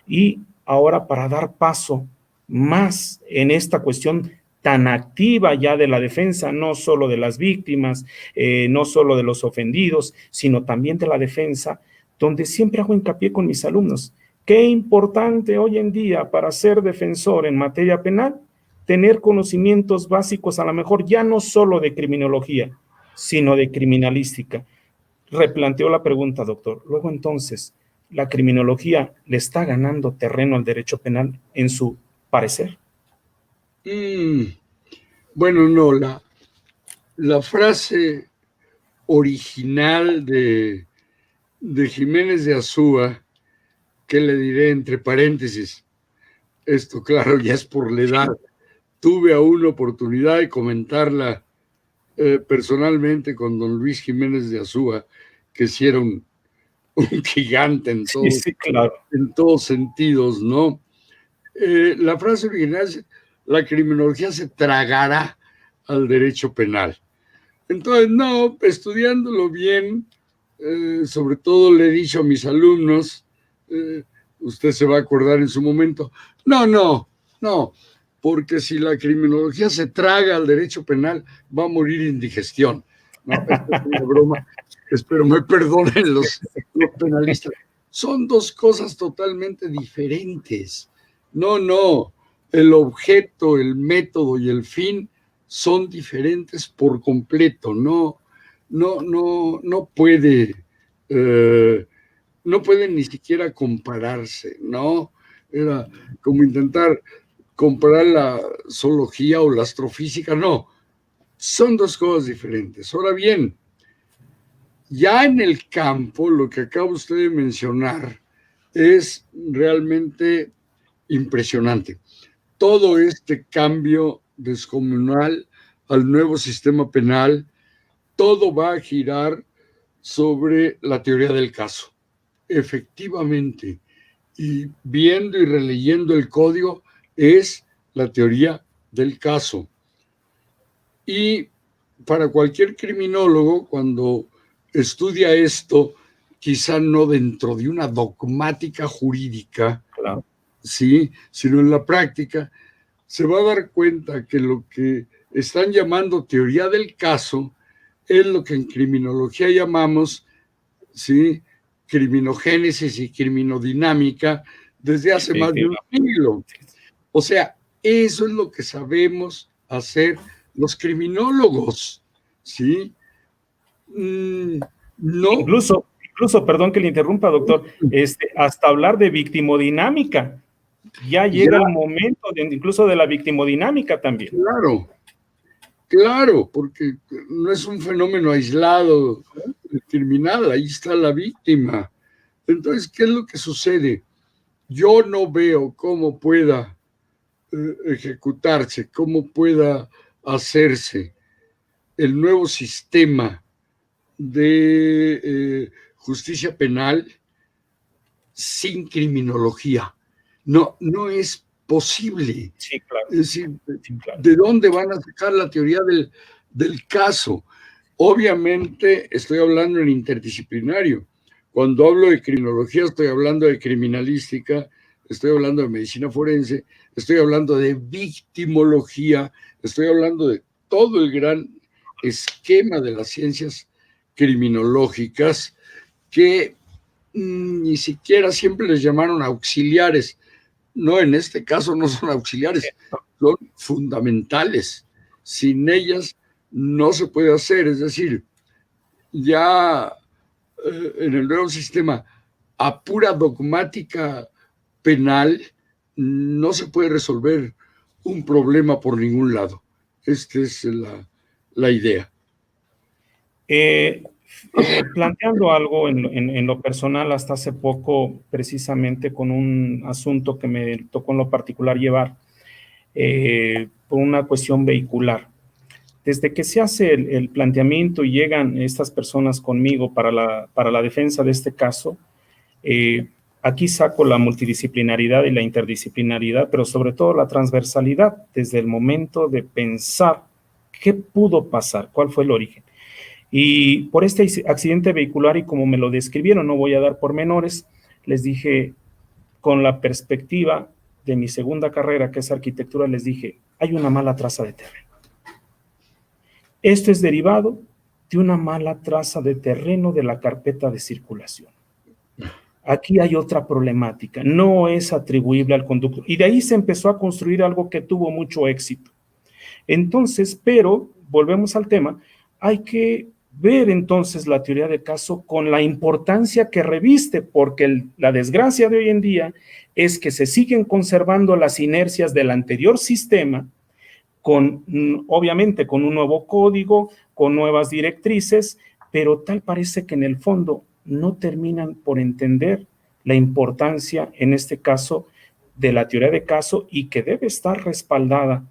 [SPEAKER 2] y ahora para dar paso más en esta cuestión tan activa ya de la defensa, no solo de las víctimas, no solo de los ofendidos, sino también de la defensa, donde siempre hago hincapié con mis alumnos. Qué importante hoy en día para ser defensor en materia penal, tener conocimientos básicos, a lo mejor ya no solo de criminología, sino de criminalística. Replanteo la pregunta, doctor. Luego entonces, ¿la criminología le está ganando terreno al derecho penal en su parecer?
[SPEAKER 3] Bueno, no, la frase original de Jiménez de Azúa, que le diré entre paréntesis, esto claro ya es por la edad, tuve aún oportunidad de comentarla personalmente con don Luis Jiménez de Azúa, que sí era un gigante en todos sentidos, ¿no? La frase original es: la criminología se tragará al derecho penal. Entonces, no, estudiándolo bien, sobre todo le he dicho a mis alumnos, usted se va a acordar en su momento, no, porque si la criminología se traga al derecho penal, va a morir indigestión. No, esta es una broma, espero me perdonen los penalistas. Son dos cosas totalmente diferentes. No, el objeto, el método y el fin son diferentes por completo. No puede ni siquiera compararse, ¿no? Era como intentar comparar la zoología o la astrofísica. No, son dos cosas diferentes. Ahora bien, ya en el campo, lo que acaba usted de mencionar es realmente impresionante. Todo este cambio descomunal al nuevo sistema penal, todo va a girar sobre la teoría del caso. Efectivamente, y viendo y releyendo el código, es la teoría del caso. Y para cualquier criminólogo, cuando estudia esto, quizá no dentro de una dogmática jurídica,
[SPEAKER 2] claro,
[SPEAKER 3] sí, sino en la práctica, se va a dar cuenta que lo que están llamando teoría del caso es lo que en criminología llamamos, sí, criminogénesis y criminodinámica desde hace más de un siglo. O sea, eso es lo que sabemos hacer los criminólogos, ¿sí? No.
[SPEAKER 2] Incluso, perdón que le interrumpa, doctor, hasta hablar de victimodinámica. Ya llega el momento incluso de la victimodinámica también.
[SPEAKER 3] Claro, porque no es un fenómeno aislado criminal, ahí está la víctima. Entonces, ¿qué es lo que sucede? Yo no veo cómo pueda ejecutarse, cómo pueda hacerse el nuevo sistema de justicia penal sin criminología. No es posible.
[SPEAKER 2] Sí, claro.
[SPEAKER 3] Es decir, ¿de dónde van a sacar la teoría del caso? Obviamente estoy hablando en interdisciplinario. Cuando hablo de criminología estoy hablando de criminalística, estoy hablando de medicina forense, estoy hablando de victimología, estoy hablando de todo el gran esquema de las ciencias criminológicas que ni siquiera siempre les llamaron auxiliares. No, en este caso no son auxiliares, son fundamentales. Sin ellas no se puede hacer. Es decir, ya en el nuevo sistema, a pura dogmática penal, no se puede resolver un problema por ningún lado. Esta es la idea.
[SPEAKER 2] Planteando algo en lo personal, hasta hace poco, precisamente con un asunto que me tocó en lo particular llevar, por una cuestión vehicular. Desde que se hace el planteamiento y llegan estas personas conmigo para la defensa de este caso, aquí saco la multidisciplinaridad y la interdisciplinaridad, pero sobre todo la transversalidad, desde el momento de pensar qué pudo pasar, cuál fue el origen. Y por este accidente vehicular, y como me lo describieron, no voy a dar pormenores, les dije, con la perspectiva de mi segunda carrera, que es arquitectura, les dije, hay una mala traza de terreno. Esto es derivado de una mala traza de terreno de la carpeta de circulación. Aquí hay otra problemática, no es atribuible al conductor. Y de ahí se empezó a construir algo que tuvo mucho éxito. Entonces, pero, volvemos al tema, hay que ver entonces la teoría de caso con la importancia que reviste, porque la desgracia de hoy en día es que se siguen conservando las inercias del anterior sistema, obviamente con un nuevo código, con nuevas directrices, pero tal parece que en el fondo no terminan por entender la importancia, en este caso, de la teoría de caso, y que debe estar respaldada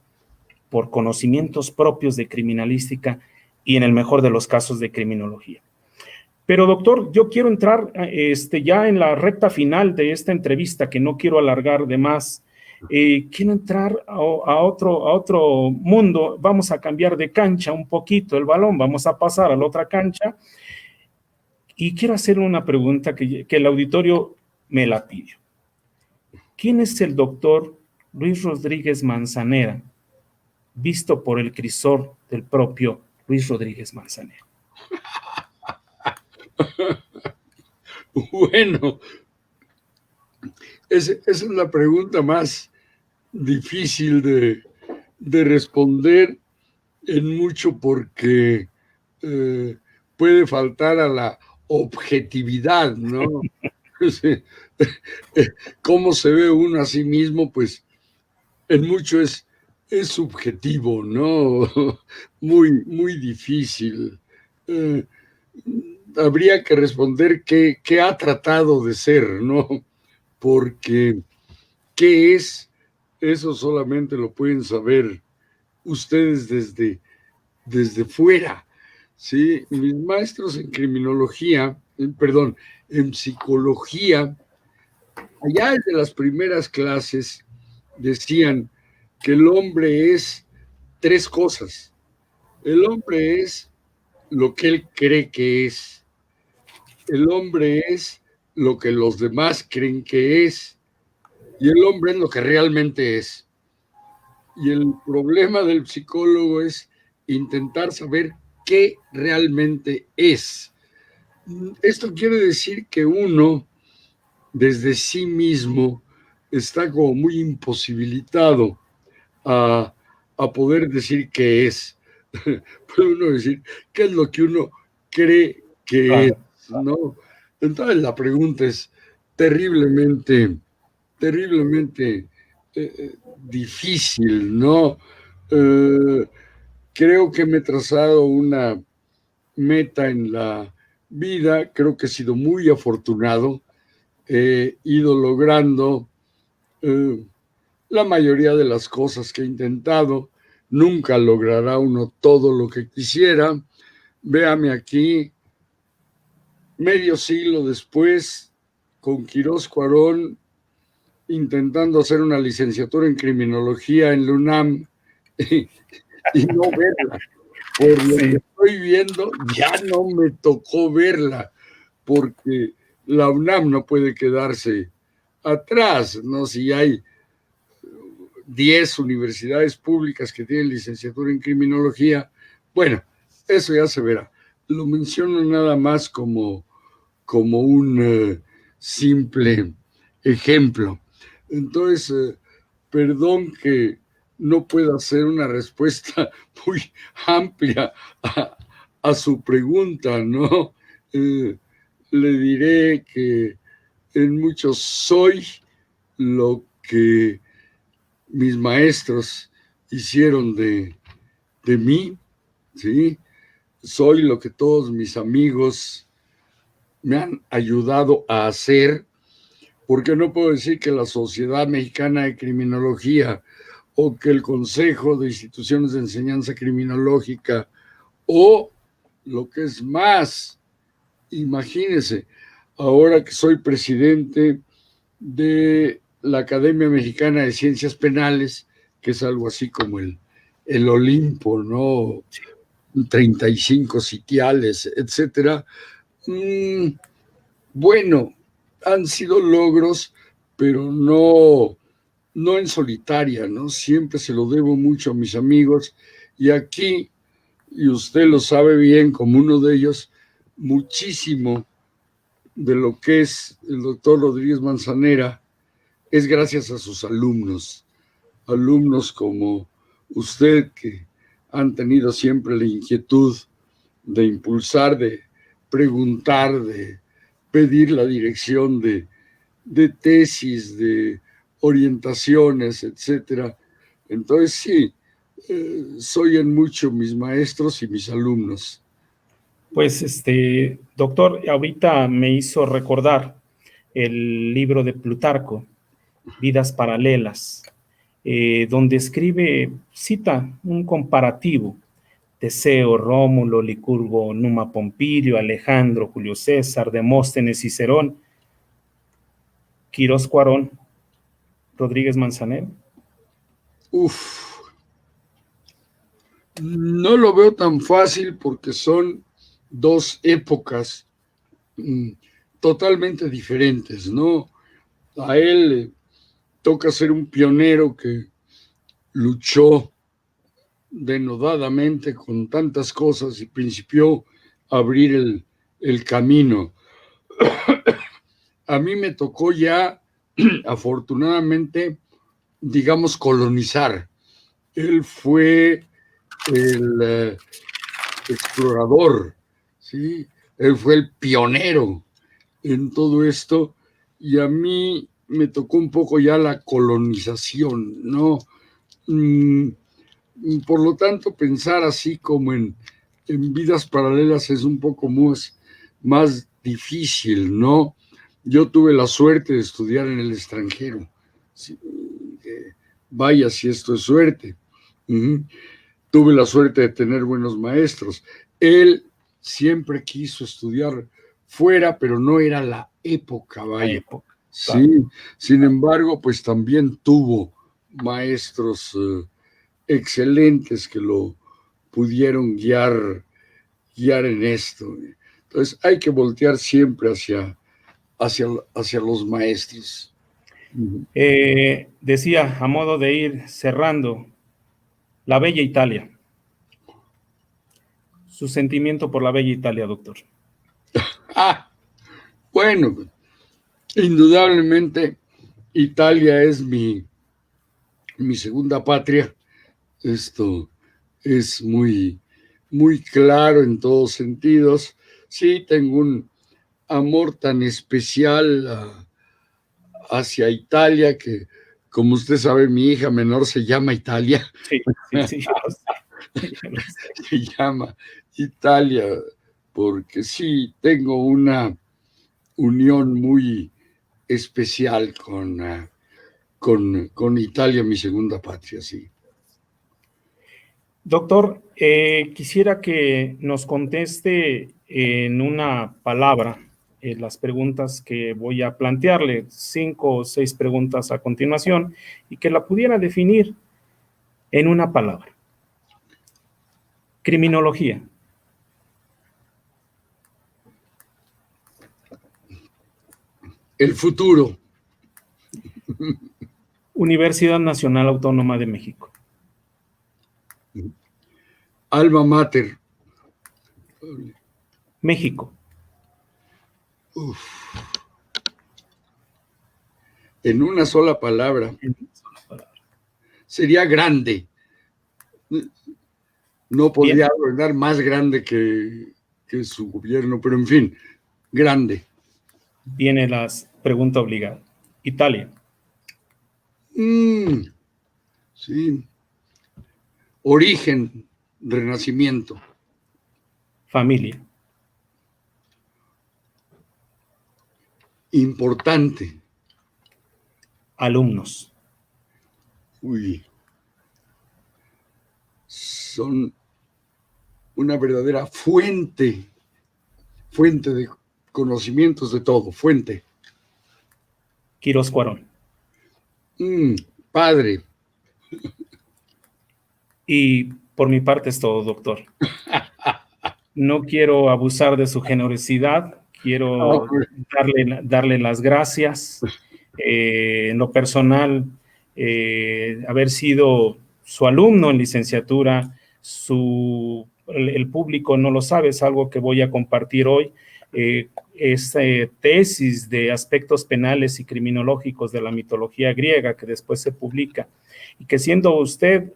[SPEAKER 2] por conocimientos propios de criminalística y, en el mejor de los casos, de criminología. Pero, doctor, yo quiero entrar ya en la recta final de esta entrevista, que no quiero alargar de más. Quiero entrar a otro mundo. Vamos a cambiar de cancha un poquito el balón, vamos a pasar a la otra cancha. Y quiero hacer una pregunta que el auditorio me la pidió. ¿Quién es el doctor Luis Rodríguez Manzanera, visto por el crisol del propio Luis Rodríguez Manzanera?
[SPEAKER 3] Bueno, esa es la pregunta más difícil de responder en mucho, porque puede faltar a la objetividad, ¿no? Cómo se ve uno a sí mismo, pues en mucho es subjetivo, ¿no? Muy difícil. Habría que responder qué ha tratado de ser, ¿no? Porque qué es, eso solamente lo pueden saber ustedes desde fuera, ¿sí? Mis maestros en criminología, en psicología, allá desde las primeras clases decían que el hombre es tres cosas. El hombre es lo que él cree que es. El hombre es lo que los demás creen que es. Y el hombre es lo que realmente es. Y el problema del psicólogo es intentar saber qué realmente es. Esto quiere decir que uno, desde sí mismo, está como muy imposibilitado a poder decir qué es. Puede uno decir qué es lo que uno cree que es, ¿no? Entonces la pregunta es terriblemente difícil, ¿no? Creo que me he trazado una meta en la vida, creo que he sido muy afortunado, he ido logrando la mayoría de las cosas que he intentado. Nunca logrará uno todo lo que quisiera. Véame aquí, medio siglo después, con Quirós Cuarón, intentando hacer una licenciatura en criminología en la UNAM y no verla. Por lo que estoy viendo, ya no me tocó verla, porque la UNAM no puede quedarse atrás, ¿no? Si hay 10 universidades públicas que tienen licenciatura en criminología, bueno, eso ya se verá. Lo menciono nada más como un simple ejemplo. Entonces, perdón que no pueda hacer una respuesta muy amplia a su pregunta, ¿no? Le diré que en mucho soy lo que mis maestros hicieron de mí, ¿sí? Soy lo que todos mis amigos me han ayudado a hacer, porque no puedo decir que la Sociedad Mexicana de Criminología o que el Consejo de Instituciones de Enseñanza Criminológica o lo que es más, imagínense, ahora que soy presidente de la Academia Mexicana de Ciencias Penales, que es algo así como el Olimpo, ¿no? 35 sitiales, etcétera. Bueno, han sido logros, pero no en solitaria, ¿no? Siempre se lo debo mucho a mis amigos y aquí, y usted lo sabe bien como uno de ellos, muchísimo de lo que es el doctor Rodríguez Manzanera es gracias a sus alumnos como usted que han tenido siempre la inquietud de impulsar, de preguntar, de pedir la dirección de tesis, de orientaciones, etcétera. Entonces sí, soy en mucho mis maestros y mis alumnos.
[SPEAKER 2] Pues, doctor, ahorita me hizo recordar el libro de Plutarco, Vidas Paralelas, donde escribe, cita un comparativo: Teseo, Rómulo, Licurgo, Numa Pompilio, Alejandro, Julio César, Demóstenes, Cicerón, Quirós Cuarón, Rodríguez Manzanero.
[SPEAKER 3] No lo veo tan fácil porque son dos épocas totalmente diferentes, ¿no? A él le toca ser un pionero que luchó denodadamente con tantas cosas y principió a abrir el camino. A mí me tocó ya, afortunadamente, digamos, colonizar. Él fue el explorador, ¿sí? Él fue el pionero en todo esto y a mí me tocó un poco ya la colonización, ¿no? Por lo tanto, pensar así como en vidas paralelas es un poco más difícil, ¿no? Yo tuve la suerte de estudiar en el extranjero. Sí, vaya si esto es suerte. Tuve la suerte de tener buenos maestros. Él siempre quiso estudiar fuera, pero no era la época, vaya. Sí, sin embargo, pues también tuvo maestros excelentes que lo pudieron guiar en esto. Entonces hay que voltear siempre hacia los maestros.
[SPEAKER 2] Decía, a modo de ir cerrando, la bella Italia. Su sentimiento por la bella Italia, doctor.
[SPEAKER 3] Bueno, indudablemente Italia es mi segunda patria. Esto es muy claro en todos sentidos. Sí, tengo un amor tan especial hacia Italia que, como usted sabe, mi hija menor se llama Italia.
[SPEAKER 2] Sí.
[SPEAKER 3] Se llama Italia porque sí, tengo una unión muy especial con Italia, mi segunda patria, sí.
[SPEAKER 2] Doctor, quisiera que nos conteste en una palabra las preguntas que voy a plantearle, 5 o 6 preguntas a continuación, y que la pudiera definir en una palabra. Criminología.
[SPEAKER 3] El futuro.
[SPEAKER 2] Universidad Nacional Autónoma de México.
[SPEAKER 3] Alma mater.
[SPEAKER 2] México.
[SPEAKER 3] En una sola palabra. Sería grande. No podría hablar más grande que su gobierno, pero en fin, grande.
[SPEAKER 2] Viene la pregunta obligada. Italia.
[SPEAKER 3] Sí. Origen, renacimiento.
[SPEAKER 2] familia.
[SPEAKER 3] Importante.
[SPEAKER 2] Alumnos.
[SPEAKER 3] Uy. Son una verdadera fuente de conocimientos de todo, fuente.
[SPEAKER 2] Quirós Cuarón.
[SPEAKER 3] Padre.
[SPEAKER 2] Y por mi parte es todo, doctor. No quiero abusar de su generosidad, quiero darle las gracias. En lo personal, haber sido su alumno en licenciatura, el público no lo sabe, es algo que voy a compartir hoy. Esta tesis de aspectos penales y criminológicos de la mitología griega que después se publica, y que siendo usted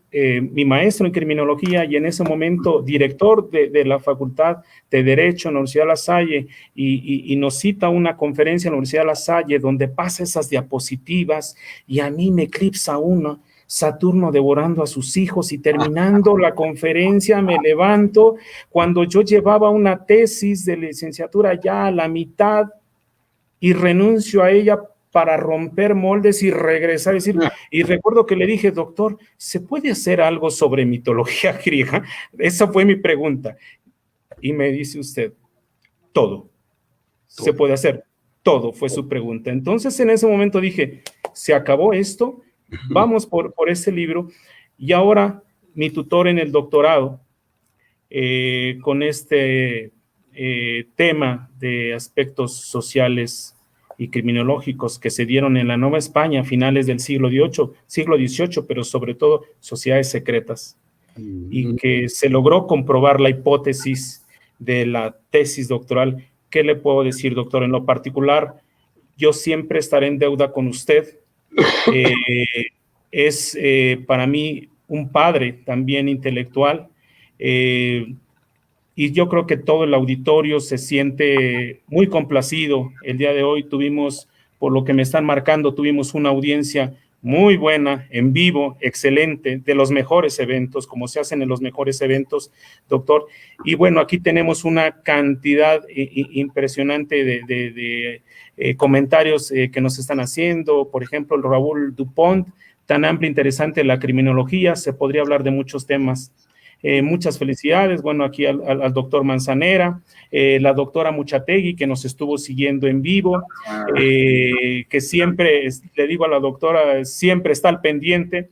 [SPEAKER 2] mi maestro en criminología y en ese momento director de la Facultad de Derecho en la Universidad de La Salle, y nos cita una conferencia en la Universidad de La Salle donde pasa esas diapositivas y a mí me eclipsa uno, Saturno devorando a sus hijos, y terminando la conferencia me levanto cuando yo llevaba una tesis de licenciatura ya a la mitad y renuncio a ella para romper moldes y regresar. Y recuerdo que le dije, doctor, ¿se puede hacer algo sobre mitología griega? Esa fue mi pregunta. Y me dice usted, todo. Se puede hacer todo, fue su pregunta. Entonces en ese momento dije, se acabó esto, vamos por ese libro. Y ahora mi tutor en el doctorado, con este tema de aspectos sociales y criminológicos que se dieron en la Nueva España a finales del siglo XVIII, pero sobre todo sociedades secretas, y que se logró comprobar la hipótesis de la tesis doctoral. ¿Qué le puedo decir, doctor? En lo particular, yo siempre estaré en deuda con usted. Es para mí un padre también intelectual, y yo creo que todo el auditorio se siente muy complacido. El día de hoy tuvimos, por lo que me están marcando, tuvimos una audiencia muy buena, en vivo, excelente, de los mejores eventos, como se hacen en los mejores eventos, doctor. Y bueno, aquí tenemos una cantidad impresionante de comentarios que nos están haciendo. Por ejemplo, el Raúl Dupont, tan amplia, interesante la criminología, se podría hablar de muchos temas. Muchas felicidades, bueno, aquí al doctor Manzanera, la doctora Muchategui, que nos estuvo siguiendo en vivo, que siempre, le digo a la doctora, siempre está al pendiente.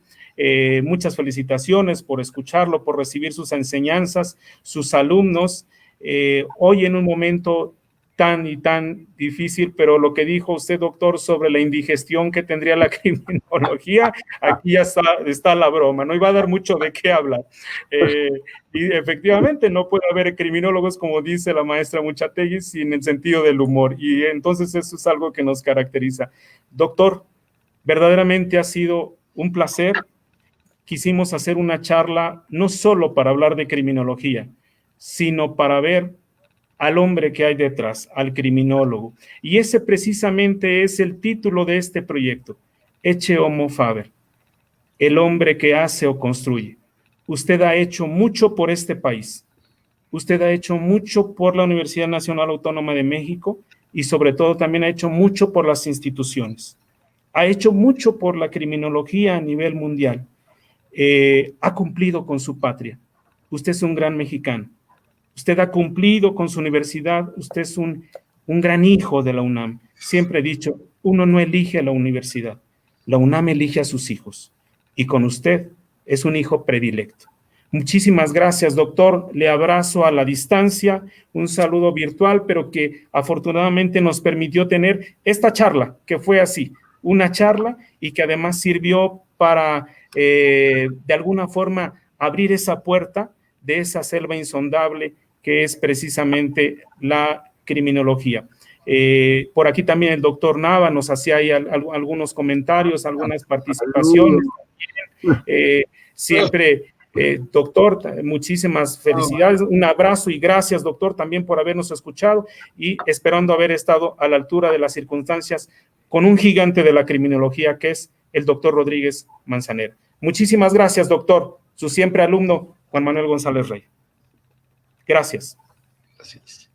[SPEAKER 2] Muchas felicitaciones por escucharlo, por recibir sus enseñanzas, sus alumnos. Hoy en un momento tan difícil, pero lo que dijo usted, doctor, sobre la indigestión que tendría la criminología, aquí ya está la broma, no iba a dar mucho de qué hablar. Y efectivamente no puede haber criminólogos, como dice la maestra Muchategui, sin el sentido del humor, y entonces eso es algo que nos caracteriza. Doctor, verdaderamente ha sido un placer. Quisimos hacer una charla no solo para hablar de criminología, sino para ver al hombre que hay detrás, al criminólogo. Y ese precisamente es el título de este proyecto, Ecce Homo Faber, el hombre que hace o construye. Usted ha hecho mucho por este país. Usted ha hecho mucho por la Universidad Nacional Autónoma de México y sobre todo también ha hecho mucho por las instituciones. Ha hecho mucho por la criminología a nivel mundial. Ha cumplido con su patria. Usted es un gran mexicano. Usted ha cumplido con su universidad, usted es un gran hijo de la UNAM. Siempre he dicho, uno no elige a la universidad, la UNAM elige a sus hijos. Y con usted es un hijo predilecto. Muchísimas gracias, doctor. Le abrazo a la distancia, un saludo virtual, pero que afortunadamente nos permitió tener esta charla, que fue así, una charla y que además sirvió para, de alguna forma, abrir esa puerta de esa selva insondable que es precisamente la criminología. Por aquí también el doctor Nava nos hacía ahí algunos comentarios, algunas participaciones. Siempre, doctor, muchísimas felicidades, un abrazo y gracias, doctor, también por habernos escuchado y esperando haber estado a la altura de las circunstancias con un gigante de la criminología que es el doctor Rodríguez Manzanera. Muchísimas gracias, doctor, su siempre alumno Juan Manuel González Rey. Gracias.
[SPEAKER 3] Así es.